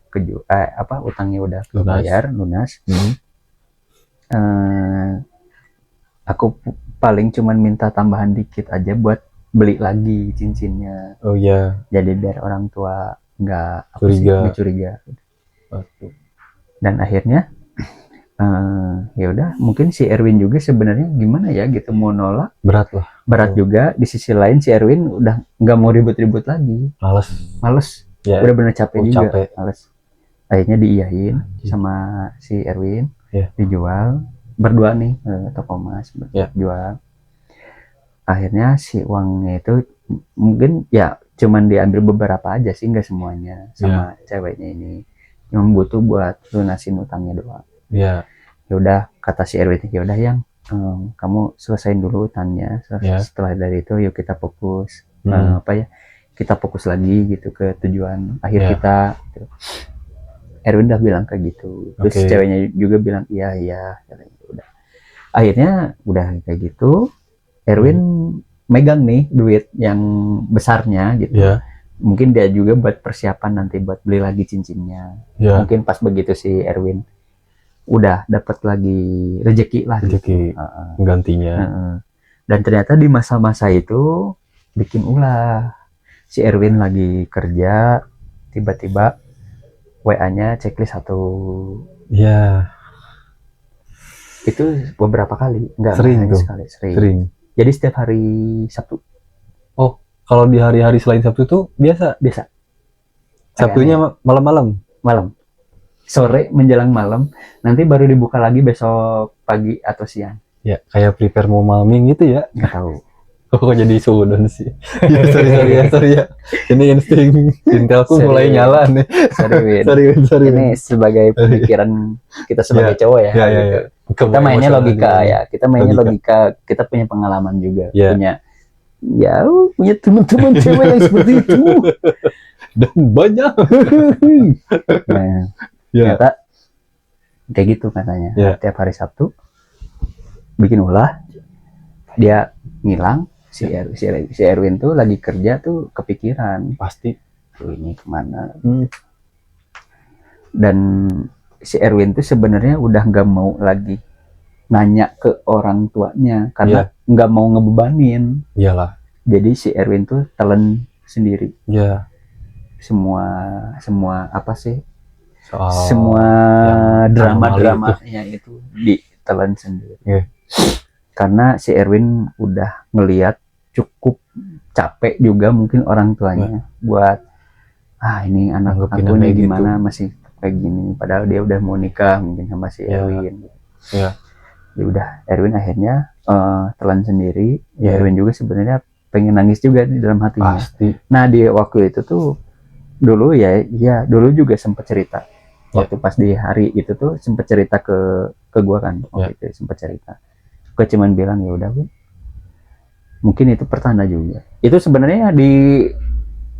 kebayar lunas, aku paling cuman minta tambahan dikit aja buat beli lagi cincinnya. Jadi biar orang tua nggak curiga. Dan akhirnya ya udah, mungkin si Erwin juga sebenarnya gimana ya gitu, mau nolak berat juga. Di sisi lain si Erwin udah nggak mau ribut-ribut lagi, males udah bener capek juga. Males. Akhirnya diiyahin sama si Erwin, dijual berdua nih toko emas, jual. Akhirnya si uangnya itu mungkin ya cuman diambil beberapa aja sih, nggak semuanya sama ceweknya ini. Yang butuh buat lunasin utangnya doang. Ya udah, kata si Erwin, ya udah yang kamu selesain dulu utangnya. Setelah dari itu yuk kita fokus kita fokus lagi gitu ke tujuan akhir kita gitu. Erwin udah bilang kayak gitu. Terus ceweknya juga bilang iya. Udah. Akhirnya udah kayak gitu, Erwin megang nih duit yang besarnya gitu. Mungkin dia juga buat persiapan nanti buat beli lagi cincinnya. Mungkin pas begitu si Erwin udah dapat lagi rezeki gantinya. Dan ternyata di masa-masa itu bikin ulah. Si Erwin lagi kerja, tiba-tiba WA-nya checklist 1. Itu beberapa kali, enggak hanya sekali, sering. Jadi setiap hari Sabtu. Kalau di hari-hari selain Sabtu tuh biasa. Sabtunya malam. Sore menjelang malam, nanti baru dibuka lagi besok pagi atau siang. Ya, kayak prepare mau maming gitu ya. Nggak tahu. Kok jadi sudon sih? Sorry ya. Ini insting intelku mulai nyala nih. Sorry. Ini sebagai pemikiran kita sebagai cowok ya. Gitu. Kita mainnya logika ya. Kita punya pengalaman juga. Punya teman-teman cewek yang seperti itu. Dan banyak. Nah, ternyata kayak gitu katanya. Tiap hari Sabtu bikin ulah, dia ngilang. Si Erwin tuh lagi kerja tuh kepikiran pasti tuh ini kemana. Dan si Erwin tuh sebenarnya udah nggak mau lagi nanya ke orang tuanya karena nggak mau ngebebanin. Iyalah. Jadi si Erwin tuh telan sendiri. Iya. Semua apa sih? Soal semua drama-dramanya itu ditelan sendiri. Karena si Erwin udah ngelihat cukup capek juga mungkin orang tuanya buat ini anak aku nih gimana gitu. Masih kayak gini padahal dia udah mau nikah mungkin sama si Erwin. Ya udah Erwin akhirnya telan sendiri. Erwin juga sebenarnya pengen nangis juga di dalam hatinya. Pasti. Nah di waktu itu tuh dulu dulu juga sempat cerita waktu pas di hari itu tuh sempat cerita ke gua kan waktu itu sempat cerita. Gua cuman bilang ya udah Bu, mungkin itu pertanda juga. Itu sebenarnya di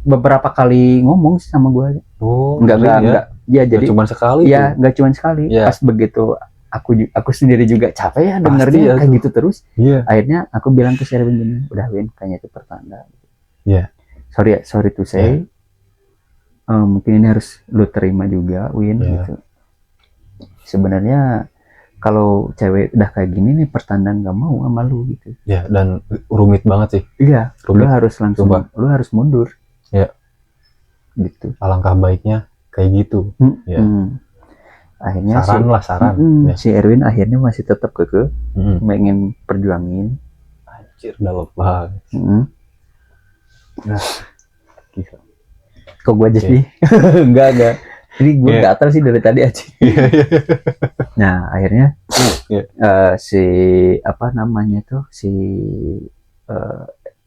beberapa kali ngomong sama gua. Enggak. Ya jadi cuma sekali. Ya enggak cuma sekali. Pas begitu aku sendiri juga capek ya dengernya kayak gitu terus. Akhirnya aku bilang ke Erwin gini, udah Win kayaknya itu pertanda. Sorry to say. Mungkin ini harus lu terima juga Win gitu. Sebenarnya kalau cewek udah kayak gini nih pertanda nggak mau sama lu gitu. Dan rumit banget sih. Lu harus langsung lu harus mundur. Gitu. Alangkah baiknya kayak gitu. Akhirnya saran. Si Erwin akhirnya masih tetap kekeh pengen perjuangin. Anjir dalam banget. Nah, gitu. Kok gue jadi enggak ini gue gatal sih dari tadi aja. Nah akhirnya si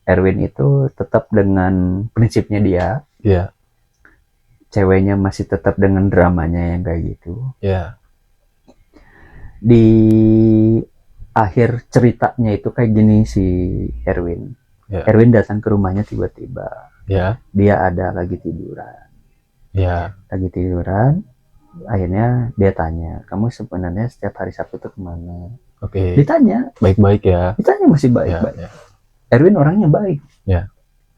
Erwin itu tetap dengan prinsipnya dia. Ceweknya masih tetap dengan dramanya yang kayak gitu. Di akhir ceritanya itu kayak gini si Erwin. Erwin datang ke rumahnya tiba-tiba. Dia ada lagi tiduran. Lagi tiduran. Akhirnya dia tanya, kamu sebenarnya setiap hari Sabtu tuh kemana? Ditanya. Baik-baik ya. Ditanya masih baik-baik. Erwin orangnya baik.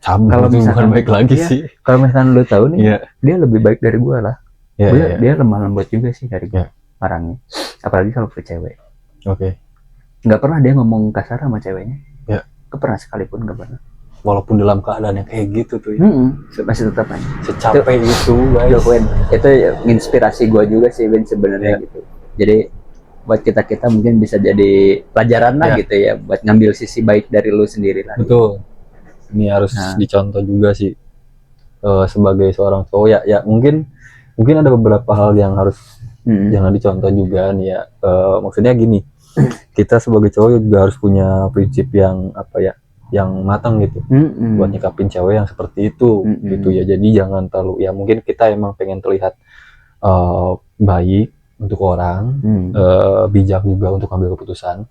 Kalau misalkan bukan baik lagi sih. Kalau misalkan lu tahu nih, dia lebih baik dari gua lah. Dia lemah lembut juga sih dari gua orangnya. Apalagi kalau ke cewek. Nggak pernah dia ngomong kasar sama ceweknya. Nggak pernah sekalipun nggak pernah. Walaupun dalam keadaan yang kayak gitu tuh masih tetap aja. Secapek itu guys. Itu inspirasi gua juga sih Win sebenarnya gitu. Jadi buat kita mungkin bisa jadi pelajaran lah gitu ya buat ngambil sisi baik dari lu sendiri lah. Betul. Ini harus dicontoh juga sih sebagai seorang cowok ya mungkin ada beberapa hal yang harus jangan dicontoh juga nih ya. Maksudnya gini, kita sebagai cowok juga harus punya prinsip yang yang matang gitu buat nyikapin cewek yang seperti itu gitu ya. Jadi jangan terlalu mungkin kita emang pengen terlihat baik untuk orang, bijak juga untuk ambil keputusan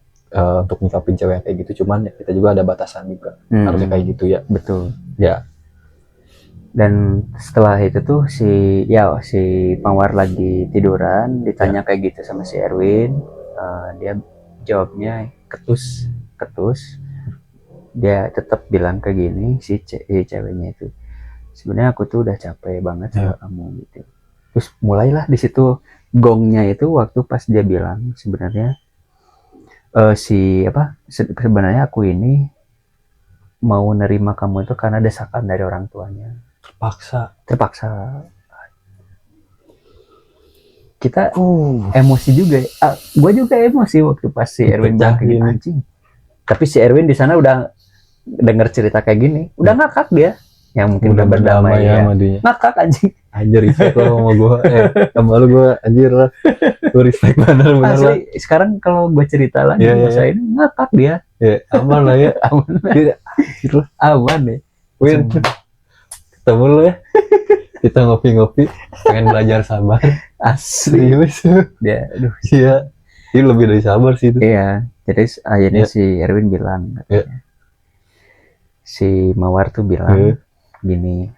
untuk nyikapin cewek yang kayak gitu. Cuman kita juga ada batasan juga harusnya kayak gitu ya. Betul. Dan setelah itu tuh si Pawar lagi tiduran ditanya kayak gitu sama si Erwin, dia jawabnya ketus. Dia tetap bilang kayak gini si ceweknya itu, sebenarnya aku tuh udah capek banget sama kamu gitu. Terus mulailah di situ gongnya itu waktu pas dia bilang sebenarnya sebenarnya aku ini mau nerima kamu itu karena desakan dari orang tuanya. Terpaksa. Kita emosi juga. Gue juga emosi waktu pas si Erwin bilang kayak gini anjing. Tapi si Erwin di sana udah dengar cerita kayak gini, udah ngakak dia. Yang mungkin udah berdamai ya. Ngakak anjing. Anjir respect lo sama gue. Sama lu gue anjir lah. Gue respect bener lah. Sekarang kalau gue cerita lagi masa ini ngakak dia. Aman lah ya. Aman deh. Win. Ketemu lo ya. Kita ngopi-ngopi pengen belajar sabar. Asli. Dia ini lebih dari sabar sih itu. Jadi akhirnya si Erwin bilang si Mawar tuh bilang gini,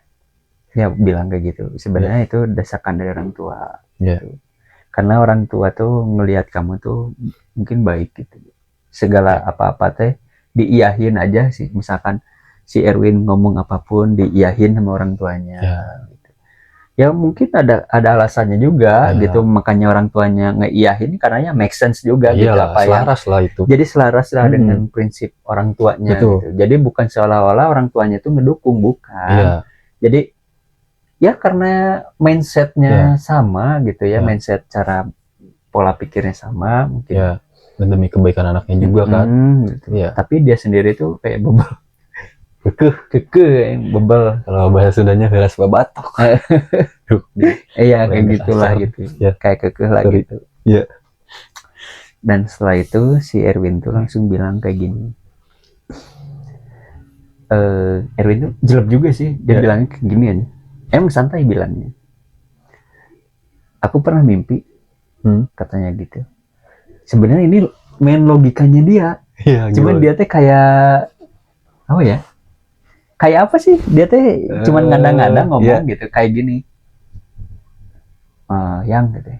bilang kayak gitu sebenarnya itu desakan dari orang tua gitu. Karena orang tua tuh ngelihat kamu tuh mungkin baik gitu. Segala apa-apa teh diiyahin aja sih. Misalkan si Erwin ngomong apapun diiyahin sama orang tuanya. Gitu. Ya mungkin ada alasannya juga gitu. Makanya orang tuanya ngeiyahin karena ya make sense juga gitu apa selaras lah itu. Jadi selaras lah dengan prinsip orang tuanya gitu. Jadi bukan seolah-olah orang tuanya tuh ngedukung, bukan. Jadi ya karena mindsetnya sama gitu ya, mindset cara pola pikirnya sama mungkin. Dan demi kebaikan anaknya juga kan. Gitu. Tapi dia sendiri tuh kayak bebel, kekeh yang bebel. Kalau bahasa Sundanya keras babatok. Iya kayak gitulah gitu. Kayak kekeh lah gitu. Dan setelah itu si Erwin tuh langsung bilang kayak gini. Erwin tuh jelek juga sih, dia bilangnya kayak gini aja. Emang santai bilangnya. Aku pernah mimpi, katanya gitu. Sebenarnya ini main logikanya dia. Cuman dia teh kayak apa ya? Kayak apa sih? Dia teh cuman ngada-ngada ngomong gitu, kayak gini. Yang gitu.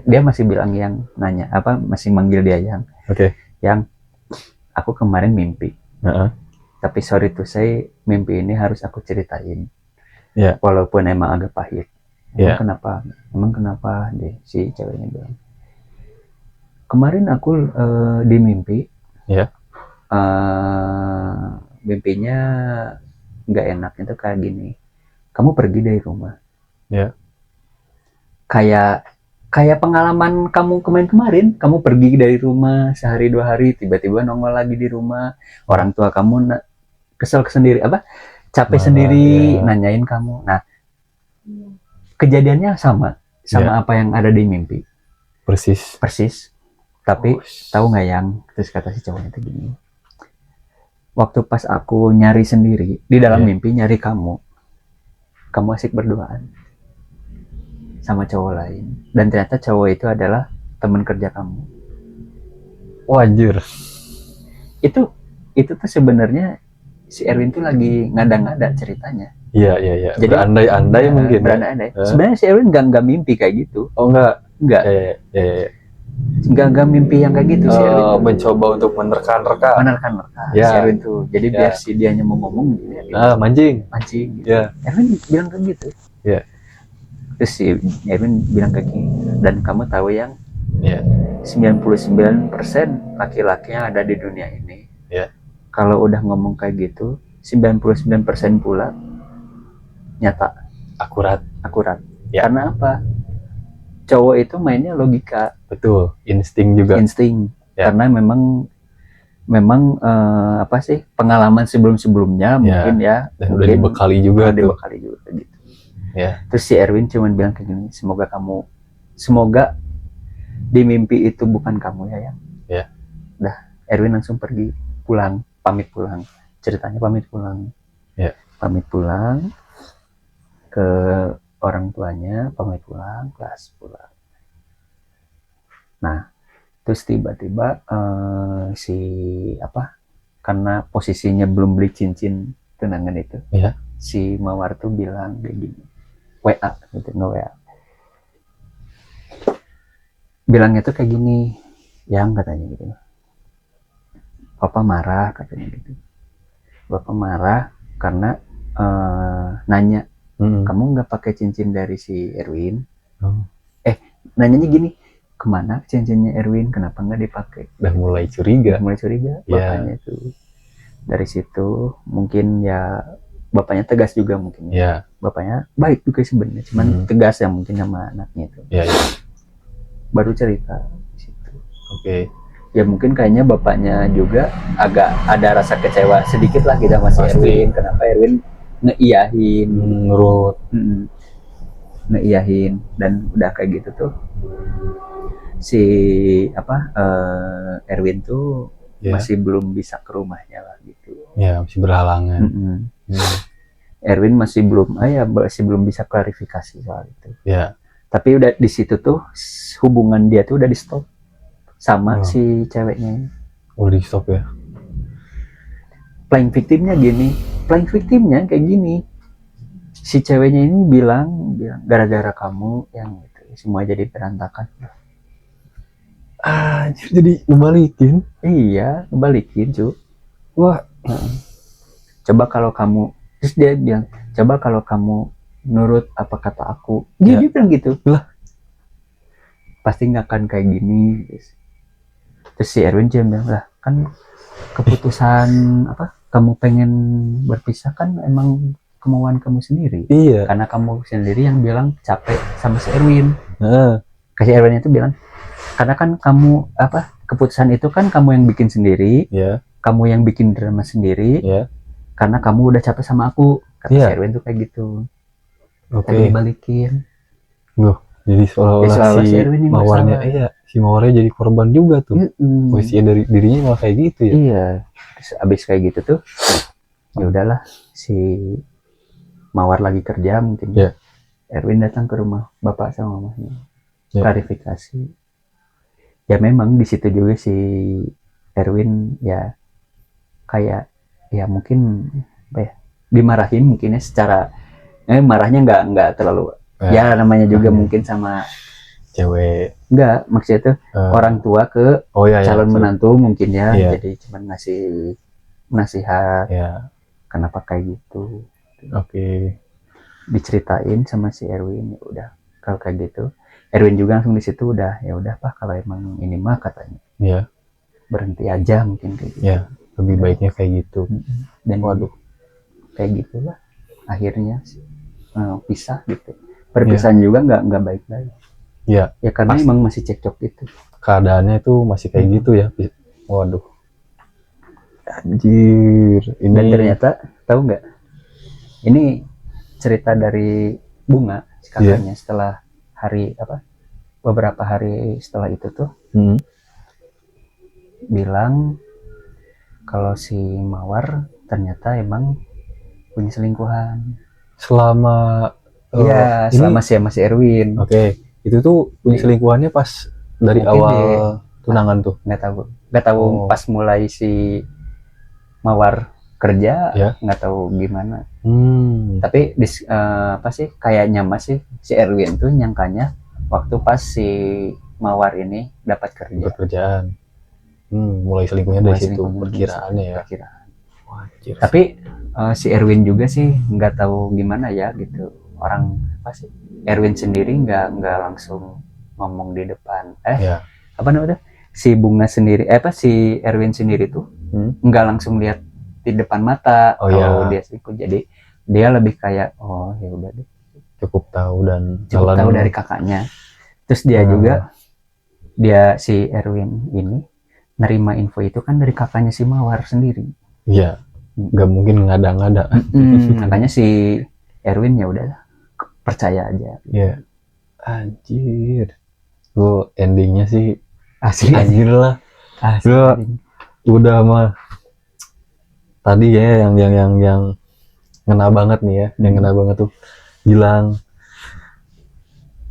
Dia masih bilang yang nanya apa? Masih manggil dia yang. Yang aku kemarin mimpi. Tapi sorry tuh saya mimpi ini harus aku ceritain. Walaupun emang agak pahit. Emang kenapa deh si ceweknya bilang. Kemarin aku di mimpi. Mimpinya nggak enak itu kayak gini. Kamu pergi dari rumah. Kayak pengalaman kamu kemarin. Kamu pergi dari rumah sehari 2 hari, tiba-tiba nongol lagi di rumah. Orang tua kamu kesel sendiri apa? Capek sendiri nanyain kamu. Nah, kejadiannya sama apa yang ada di mimpi. Persis. Tapi tahu nggak yang terus kata si cowoknya itu gini. Waktu pas aku nyari sendiri di dalam mimpi nyari kamu asik berduaan sama cowok lain dan ternyata cowok itu adalah teman kerja kamu. Wajar. Itu tuh sebenarnya si Erwin tuh lagi ngada-ngada ceritanya. Iya. Jadi berandai-andai mungkin. Berandai-andai. Sebenarnya si Erwin nggak mimpi kayak gitu. Oh enggak. Iya. Nggak mimpi yang kayak gitu si Erwin. Mencoba untuk menerka-nerka. Si Erwin tuh. Jadi biar si dianya mau ngomong gitu ya. Mancing. Gitu. Erwin bilang kayak gitu. Terus si Erwin bilang kayak gini. Dan kamu tahu yang 99% laki-laki yang ada di dunia ini. Kalau udah ngomong kayak gitu, 99% pula nyata, akurat. Karena apa? Cowok itu mainnya logika. Betul, insting juga. Karena memang apa sih pengalaman sebelumnya mungkin ya. Dan udah dibekali juga gitu. Terus si Erwin cuman bilang kayak gini, semoga di mimpi itu bukan kamu ya. Dah, Erwin langsung pergi pamit pulang. Ceritanya pamit pulang ke orang tuanya, kelas pulang. Nah, terus tiba-tiba karena posisinya belum beli cincin tunangan itu, si Mawar tuh bilang kayak gini, WA gitu, nge-WA. Bilangnya tuh kayak gini, yang katanya gitu. Papa marah katanya gitu. Bapak marah karena nanya, kamu nggak pakai cincin dari si Erwin? Nanyanya gini, kemana cincinnya Erwin? Kenapa nggak dipakai? Udah mulai curiga. Bapaknya itu. Dari situ mungkin ya bapaknya tegas juga mungkin. Bapaknya baik juga sebenarnya, cuman tegas ya mungkin sama anaknya itu. Baru cerita di situ. Ya mungkin kayaknya bapaknya juga agak ada rasa kecewa sedikit lah gitu sama si Erwin. Kenapa Erwin ngeiyahin, ngeiyahin dan udah kayak gitu tuh si Erwin tuh masih belum bisa ke rumahnya lah gitu. Masih berhalangan. Erwin masih belum bisa klarifikasi soal itu. Tapi udah di situ tuh hubungan dia tuh udah di stop sama si ceweknya. Udah di stop ya. Playing victimnya kayak gini. Si ceweknya ini bilang gara-gara kamu yang gitu. semua jadi berantakan. Jadi ngebalikin. Iya, ngebalikin cu. Wah, coba kalau kamu, terus dia bilang, coba kalau kamu nurut apa kata aku, dia bilang gitu lah, pasti nggak akan kayak gini. Terus si Erwin bilang, lah kan keputusan apa kamu pengen berpisah kan emang kemauan kamu sendiri. Iya. Karena kamu sendiri yang bilang capek sama si Erwin. Kasih Erwin itu bilang, karena kan kamu apa keputusan itu kan kamu yang bikin sendiri, kamu yang bikin drama sendiri, karena kamu udah capek sama aku, kata si Erwin tuh kayak gitu. Tapi dibalikin. Loh, jadi seolah-olah si Mawarnya, si Mawarnya jadi korban juga tuh. Posisinya dari dirinya malah kayak gitu ya. Iya. Terus abis kayak gitu tuh, ya udahlah si Mawar lagi kerja mungkin. Erwin datang ke rumah bapak sama mamanya, klarifikasi. Ya memang di situ juga si Erwin ya kayak ya mungkin apa ya dimarahin mungkin ya secara marahnya nggak terlalu ya namanya juga mungkin sama cewek nggak maksudnya tuh orang tua ke calon menantu mungkin ya jadi cuman ngasih nasihat kenapa kayak gitu. Diceritain sama si Erwin, ya udah kalau kayak gitu Erwin juga langsung di situ udah ya udah Pak kalau emang ini mah katanya berhenti aja mungkin kayak gitu. Lebih baiknya kayak gitu. Dan waduh kayak gitulah akhirnya pisah gitu. Perpisahan juga nggak baik-baik. Ya karena emang masih cekcok gitu. Keadaannya itu masih kayak gitu ya. Waduh. Anjir. Ini... Dan ternyata tahu nggak? Ini cerita dari Bunga si kakaknya setelah beberapa hari setelah itu tuh bilang kalau si Mawar ternyata emang punya selingkuhan selama selama si Erwin. Itu tuh punya selingkuhannya pas dari awal tunangan tuh nggak tahu pas mulai si Mawar kerja nggak tahu gimana. Tapi apa sih kayaknya masih si Erwin tuh nyangkanya waktu pas si Mawar ini dapat pekerjaan. Mulai selingkuhnya dari situ perkiraannya ya. Tapi si Erwin juga sih nggak tahu gimana ya gitu orang apa sih Erwin sendiri nggak langsung ngomong di depan apa namanya si Bunga sendiri si Erwin sendiri tuh nggak langsung lihat di depan mata kalau dia selingkuh, jadi dia lebih kayak ya udah deh cukup tahu dari kakaknya. Terus dia juga si Erwin ini nerima info itu kan dari kakaknya si Mawar sendiri. Nggak mungkin ngada-ngada. Makanya si Erwin ya udah percaya aja. Anjir, lo endingnya sih asli anjir lah. Udah mah tadi ya yang ngena banget nih ya, yang ngena banget tuh bilang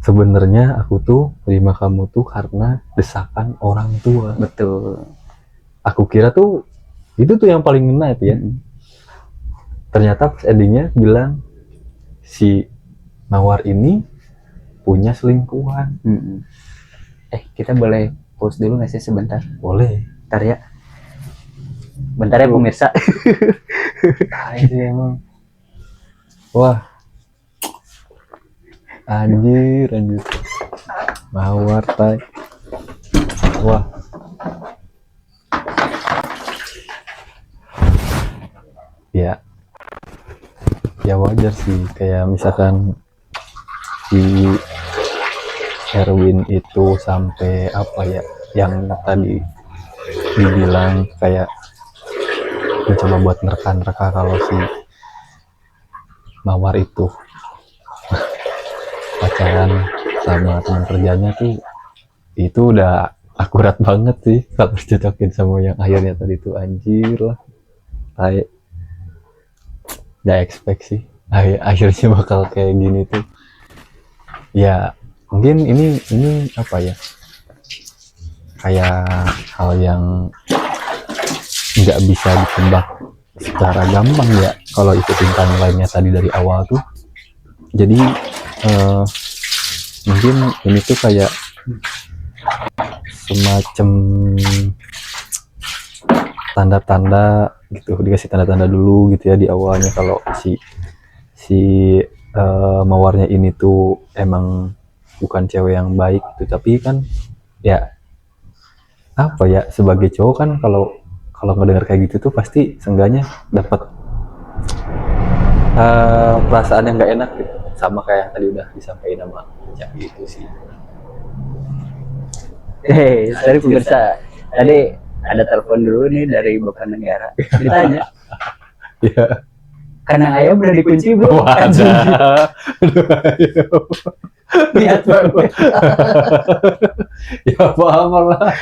sebenarnya aku tuh terima kamu tuh karena desakan orang tua. Betul. Aku kira tuh itu tuh yang paling ngena itu ya. Ternyata endingnya bilang si Mawar ini punya selingkuhan. Kita boleh pause dulu nggak sih sebentar? Boleh. Bentar ya. Bentar ya pemirsa. Itu emang. Wah. Anjir. Mawar tai. Wah. Ya wajar sih kayak misalkan si Erwin itu sampai apa ya yang tadi dibilang kayak mencoba buat nerka kalau si Mawar itu pacaran sama teman kerjanya tuh itu udah akurat banget sih kalau dicocokin sama yang akhirnya tadi tuh anjir lah kayak gak expect sih akhirnya bakal kayak gini tuh ya mungkin ini apa ya kayak hal yang nggak bisa ditebak secara gampang ya kalau ikutin timeline-nya tadi dari awal tuh. Jadi mungkin ini tuh kayak semacam tanda-tanda gitu, dikasih tanda-tanda dulu gitu ya di awalnya kalau si mawarnya ini tuh emang bukan cewek yang baik gitu. Tapi kan ya apa ya, sebagai cowok kan kalau ngedengar kayak gitu tuh pasti seenggaknya dapat perasaan yang nggak enak gitu, sama kayak yang tadi udah disampaikan sama Cak gitu sih. Tadi pemirsa, tadi ada telepon dulu nih dari Bapak Negara. Ditanya, Ya. kandang ayam udah dikunci belum? Lihat banget. Ya apa lah.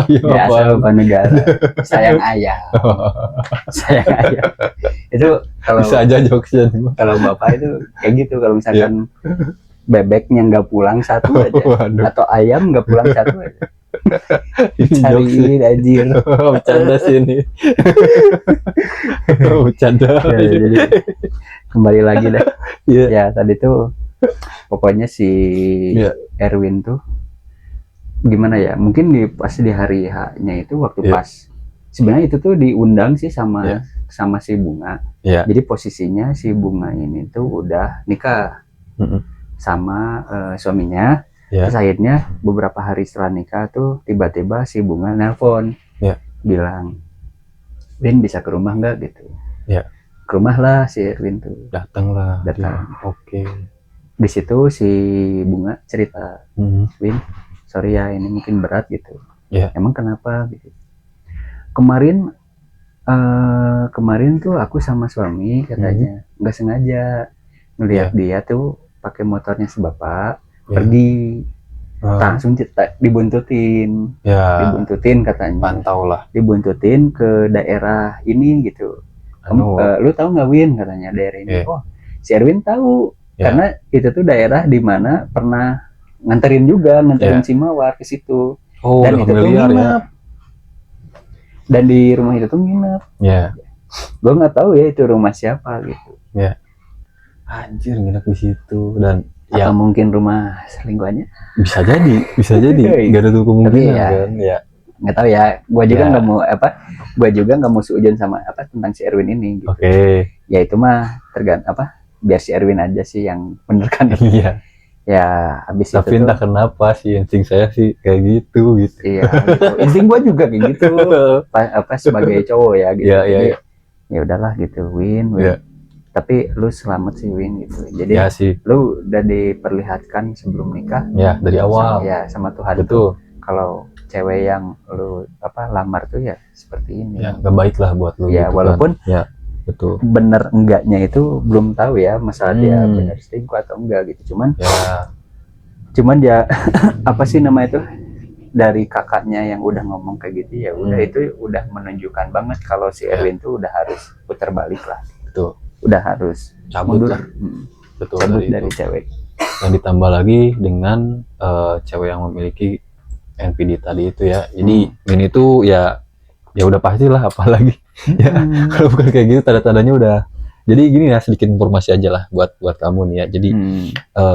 Biasa Bapak Negara, sayang ayam. Sayang ayam. Itu kalau Bisa aja jokesnya. kalau Bapak itu kayak gitu, kalau misalkan bebeknya nggak pulang satu aja, Waduh. atau ayam nggak pulang satu aja, Ini jokes cariin anjir. bercanda sih ini. Bercanda. Ya, jadi kembali lagi deh. Iya. Ya tadi tuh pokoknya si Iya. Erwin tuh gimana ya, mungkin pas di hari H-nya itu waktu Iya. pas sebenarnya itu tuh diundang sih sama Iya. sama si Bunga. Iya. Jadi posisinya si Bunga ini tuh udah nikah Mm-mm. sama suaminya. Iya. Terus akhirnya beberapa hari setelah nikah tuh tiba-tiba si Bunga nelpon, Iya. bilang, Win bisa ke rumah nggak gitu. Iya. Ke rumah lah si Erwin tuh. Datang lah. Datang. Dia. Oke. Di situ si Bunga cerita, Win, sorry ya ini mungkin berat gitu. Iya. Emang kenapa gitu? Kemarin tuh aku sama suami katanya nggak sengaja ngelihat dia tuh pakai motornya si bapak pergi, langsung dibuntutin katanya. Pantau lah. Dibuntutin ke daerah ini gitu. Lu tahu nggak Win katanya daerah ini? Oh, si Erwin tahu. Karena itu tuh daerah di mana pernah nganterin si Mawar ke situ. Oh, dan udah itu tuh familiar ya. nginep. Dan di rumah itu tuh nginep. Ya. Gue nggak tahu ya itu rumah siapa gitu. Ya. Anjir, nginep di situ. Dan atau mungkin rumah selingkuhannya? Bisa jadi. Gak ada tuh kemungkinan. Tapi ya, kan? Ya. Nggak tahu ya. Gue juga nggak mau seujun sama tentang si Erwin ini. Gitu. Oke. Ya itu mah biar si Erwin aja sih yang bener kan. Iya. Ya habis tapi itu entah kenapa sih insting saya sih kayak gitu. Iya gitu. Insting gue juga kayak gitu. Sebagai cowok ya gitu. Iya. Ya udahlah gitu, Win. Iya. Tapi lu selamat sih Win gitu. Jadi ya sih. Lu udah diperlihatkan sebelum nikah. Ya dari awal. Sama Tuhan. Betul. Kalau cewek yang lu lamar tuh ya seperti ini. Ya gak baik lah buat lu. Ya gitu walaupun kan. Ya betul. Bener enggaknya itu belum tahu ya, masalah dia bener selingkuh atau enggak gitu. Cuman dia apa sih nama itu, dari kakaknya yang udah ngomong kayak gitu ya udah itu udah menunjukkan banget kalau si Erwin tuh udah harus putar balik lah. Betul. Udah harus cabut mundur. lah. Betul. Cabut dari cewek. Dan ditambah lagi dengan cewek yang memiliki NPD tadi itu ya. Jadi ini tuh ya udah pastilah, apalagi ya kalau bukan kayak gitu tanda-tandanya udah. Jadi gini ya, sedikit informasi aja lah buat kamu nih ya. Jadi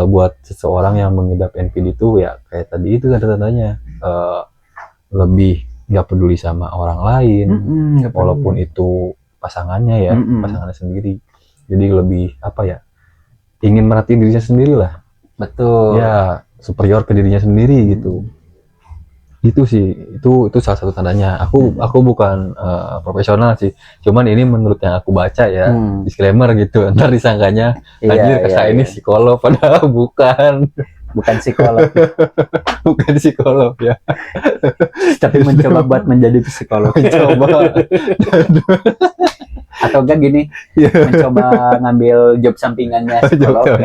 buat seseorang yang mengidap NPD itu ya kayak tadi itu tanda-tandanya lebih nggak peduli sama orang lain, walaupun itu pasangannya ya, pasangannya sendiri. Jadi lebih apa ya, ingin merhatiin dirinya sendiri lah. Betul. Ya superior ke dirinya sendiri gitu. Itu sih, itu salah satu tandanya. Aku bukan profesional sih, cuman ini menurut yang aku baca ya, disclaimer gitu. Ntar disangkanya anjir kakak ini psikolog, padahal bukan psikolog. Bukan psikolog ya. Tapi mencoba buat menjadi psikolog. Coba. Atau enggak gini, mencoba ngambil job sampingannya psikolog.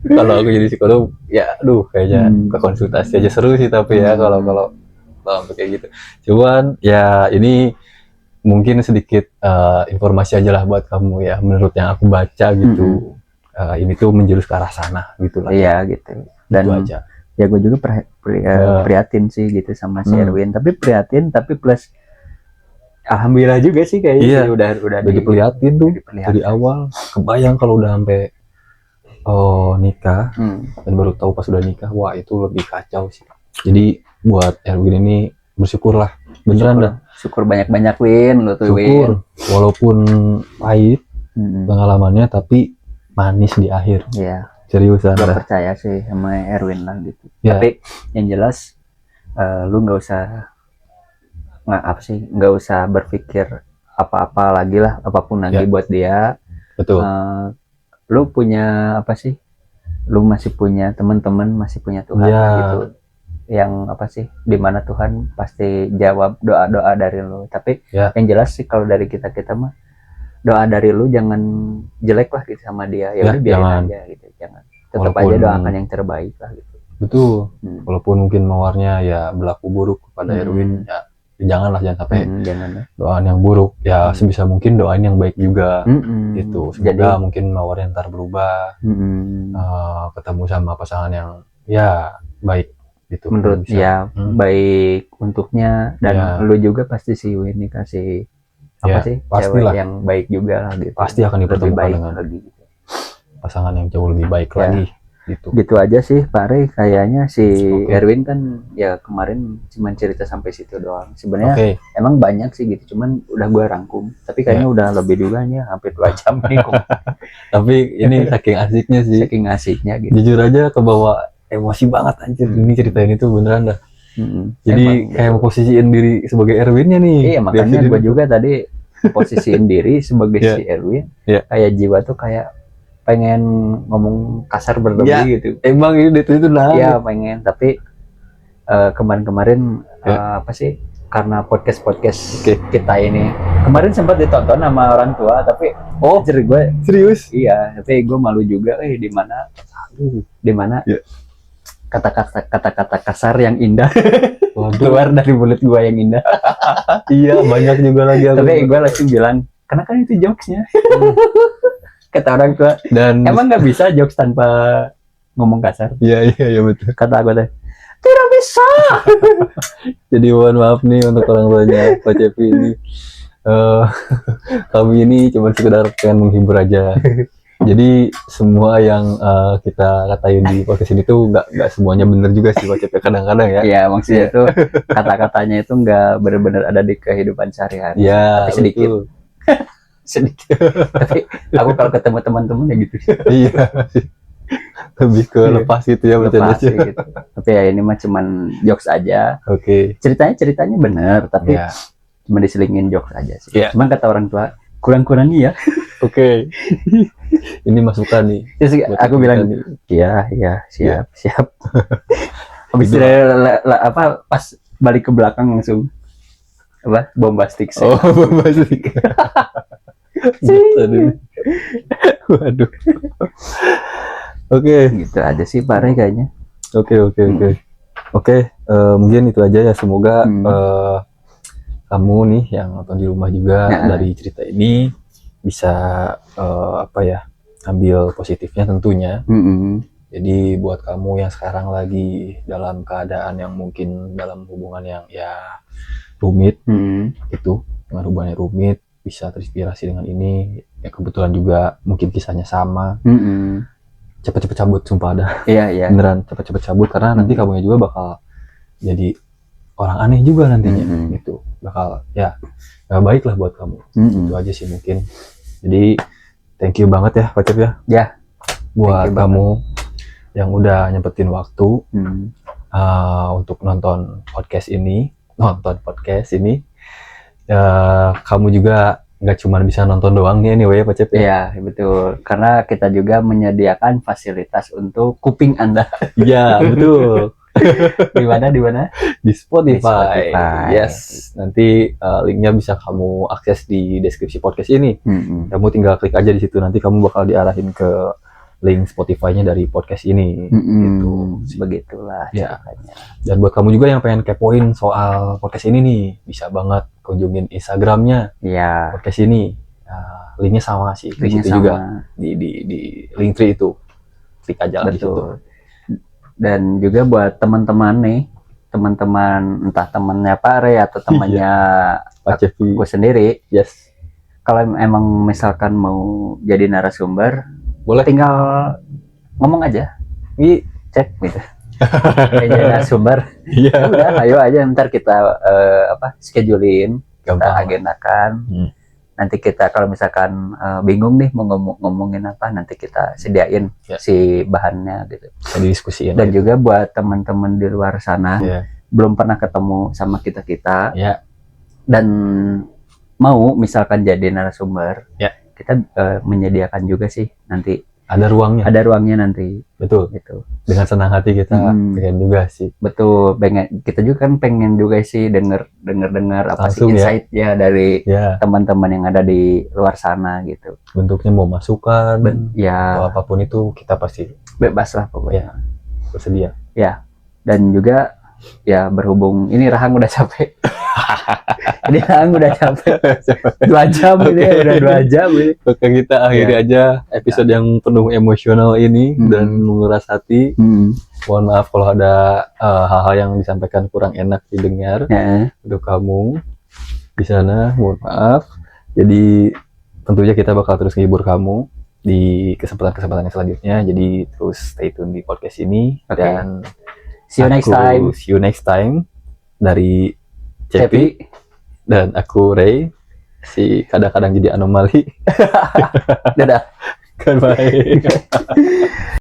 Kalau aku jadi psikolog ya aduh kayaknya ke konsultasi aja seru sih, tapi ya kalau kayak gitu. Cuman ya ini mungkin sedikit informasi aja lah buat kamu ya, menurut yang aku baca gitu. Ini tuh menjurus ke arah sana gitu lah. Iya gitu. Dan aja. Ya gue juga prihatin sih gitu sama si Erwin, tapi prihatin tapi plus alhamdulillah juga sih kayaknya. Iya, udah diperlihatin tuh dari awal. Kebayang kalau udah sampai nikah dan baru tahu pas udah nikah, wah itu lebih kacau sih. Jadi buat Erwin ini bersyukurlah, beneran dah. Syukur banyak-banyak Win, lo tuh Syukur, walaupun pahit pengalamannya tapi manis di akhir. Iya. Seriusan Gue dah. percaya sih sama Erwin lah gitu. Ya. Tapi yang jelas lu nggak usah berpikir apa-apa lagi lah, apapun lagi buat dia. Betul. Lu punya apa sih? Lu masih punya teman-teman, masih punya Tuhan gitu. Yang apa sih? Dimana Tuhan pasti jawab doa-doa dari lu. Tapi yang jelas sih kalau dari kita mah doa dari lu jangan jelek lah gitu sama dia. Ya udah biarin aja gitu. Jangan. Tetap aja doakan yang terbaik lah gitu. Betul. Walaupun mungkin mawarnya ya berlaku buruk kepada Erwin, ya jangan sampai doaan yang buruk. Ya sebisa mungkin doain yang baik juga. Gitu. Semoga mungkin mawarnya ntar berubah. Ketemu sama pasangan yang ya baik gitu. Menurut baik untuknya dan lu juga pasti si Win dikasih cewek yang baik juga lah gitu. Pasti akan dipertemukan dengan gitu. Pasangan yang jauh lebih baik lagi. Gitu aja sih Pak Rey, kayaknya si Erwin kan ya kemarin cuma cerita sampai situ doang. Sebenarnya emang banyak sih gitu, cuman udah gua rangkum. Tapi kayaknya udah lebih juga nih, hampir 2 jam nih. Tapi ini saking asiknya sih. Saking asiknya gitu. Jujur aja kebawa emosi banget anjir. Ini cerita ini tuh beneran dah. Jadi kayak mau posisiin diri sebagai Erwinnya nih. Iya, makanya gua juga tadi posisiin diri sebagai si Erwin. Kayak jiwa tuh kayak pengen ngomong kasar berlebih gitu. Emang itu lah. Iya pengen, tapi kemarin apa sih? Karena podcast kita ini kemarin sempat ditonton sama orang tua, tapi gue serius. Iya, tapi gue malu juga. Di mana kata-kata kasar yang indah keluar dari mulut gue yang indah. Iya banyak juga lagi. Tapi gue langsung bilang, karena kan itu jokesnya. Kata orang tua, dan emang nggak bisa jokes tanpa ngomong kasar. Iya betul. Kata aku tidak bisa. Jadi mohon maaf nih untuk orang tuanya Pak Cepi ini. Kami ini cuma sekedar pengen menghibur aja. Jadi semua yang kita katain di podcast ini tuh nggak semuanya benar juga sih Pak Cepi, kadang-kadang ya. Iya maksudnya tuh kata-katanya itu nggak benar-benar ada di kehidupan sehari-hari. Iya sedikit. Sedikit. Tapi aku kalau ketemu teman-teman ya gitu. Iya. Lebih ke lepas gitu ya bercanda gitu. Tapi ya ini mah cuman jokes aja. Ceritanya bener, tapi cuma diselingin jokes aja sih. Cuman kata orang tua kurang-kurangi ya. Ini masukan nih. Terus aku bilang iya siap. Habis pas balik ke belakang langsung bombastik sih. Bombastik. Waduh. Gitu aja sih Pak Rey kayaknya. Mungkin itu aja ya. Semoga kamu nih yang nonton di rumah juga dari cerita ini bisa ambil positifnya tentunya. Jadi buat kamu yang sekarang lagi dalam keadaan yang mungkin dalam hubungan yang ya rumit, itu dengan hubungannya rumit, bisa terinspirasi dengan ini. Ya kebetulan juga mungkin kisahnya sama. Cepet-cepet cabut, sumpah ada. Iya. Beneran cepet-cepet cabut, karena nanti kamunya juga bakal jadi orang aneh juga nantinya. Gitu. Bakal ya gak baik lah buat kamu. Itu aja sih mungkin. Jadi thank you banget ya Pak Cep ya. Ya. Buat kamu yang udah nyempetin waktu untuk nonton podcast ini. Kamu juga nggak cuma bisa nonton doang nih anyway Pak Cep. Iya betul, karena kita juga menyediakan fasilitas untuk kuping Anda. Iya betul. Di mana di Spotify. Yes, nanti linknya bisa kamu akses di deskripsi podcast ini. Kamu tinggal klik aja di situ, nanti kamu bakal diarahin ke link Spotify-nya dari podcast ini. Gitu. Begitulah ceritanya. Dan buat kamu juga yang pengen kepoin soal podcast ini nih, bisa banget kunjungin Instagramnya podcast ini. Linknya sama sih, di situ juga di Linktree itu. Klik aja lah di situ. Dan juga buat teman-teman nih, entah temannya Pak Rey atau temannya aku sendiri. Yes. Kalau emang misalkan mau jadi narasumber, boleh tinggal ngomong aja, cek gitu. Meja narasumber. Iya. Udah, ayo aja ntar kita schedulein, kita agendakan. Nanti kita kalau misalkan bingung nih mau ngomongin apa, nanti kita sediain si bahannya gitu. Diskusiin. Dan juga buat teman-teman di luar sana belum pernah ketemu sama kita dan mau misalkan jadi narasumber, kita menyediakan juga sih nanti. Ada ruangnya nanti. Betul. Gitu. Dengan senang hati kita pengen juga sih. Betul. Kita juga kan pengen juga sih denger apa langsung sih insight dari teman-teman yang ada di luar sana gitu. Bentuknya mau masukan, atau apapun itu kita pasti bebas lah pokoknya. Bersedia. Ya. Dan juga berhubung ini Rahang udah capek. Ini Rahang udah capek. 2 jam ini udah 2 jam ini. Maka kita akhiri aja episode yang penuh emosional ini dan menguras hati. Mohon maaf kalau ada hal-hal yang disampaikan kurang enak didengar. Untuk kamu di sana, mohon maaf. Jadi tentunya kita bakal terus menghibur kamu di kesempatan-kesempatan yang selanjutnya. Jadi terus stay tune di podcast ini dan see you next time dari Cepi dan aku Ray, si kadang-kadang jadi anomali. Dadah. Goodbye.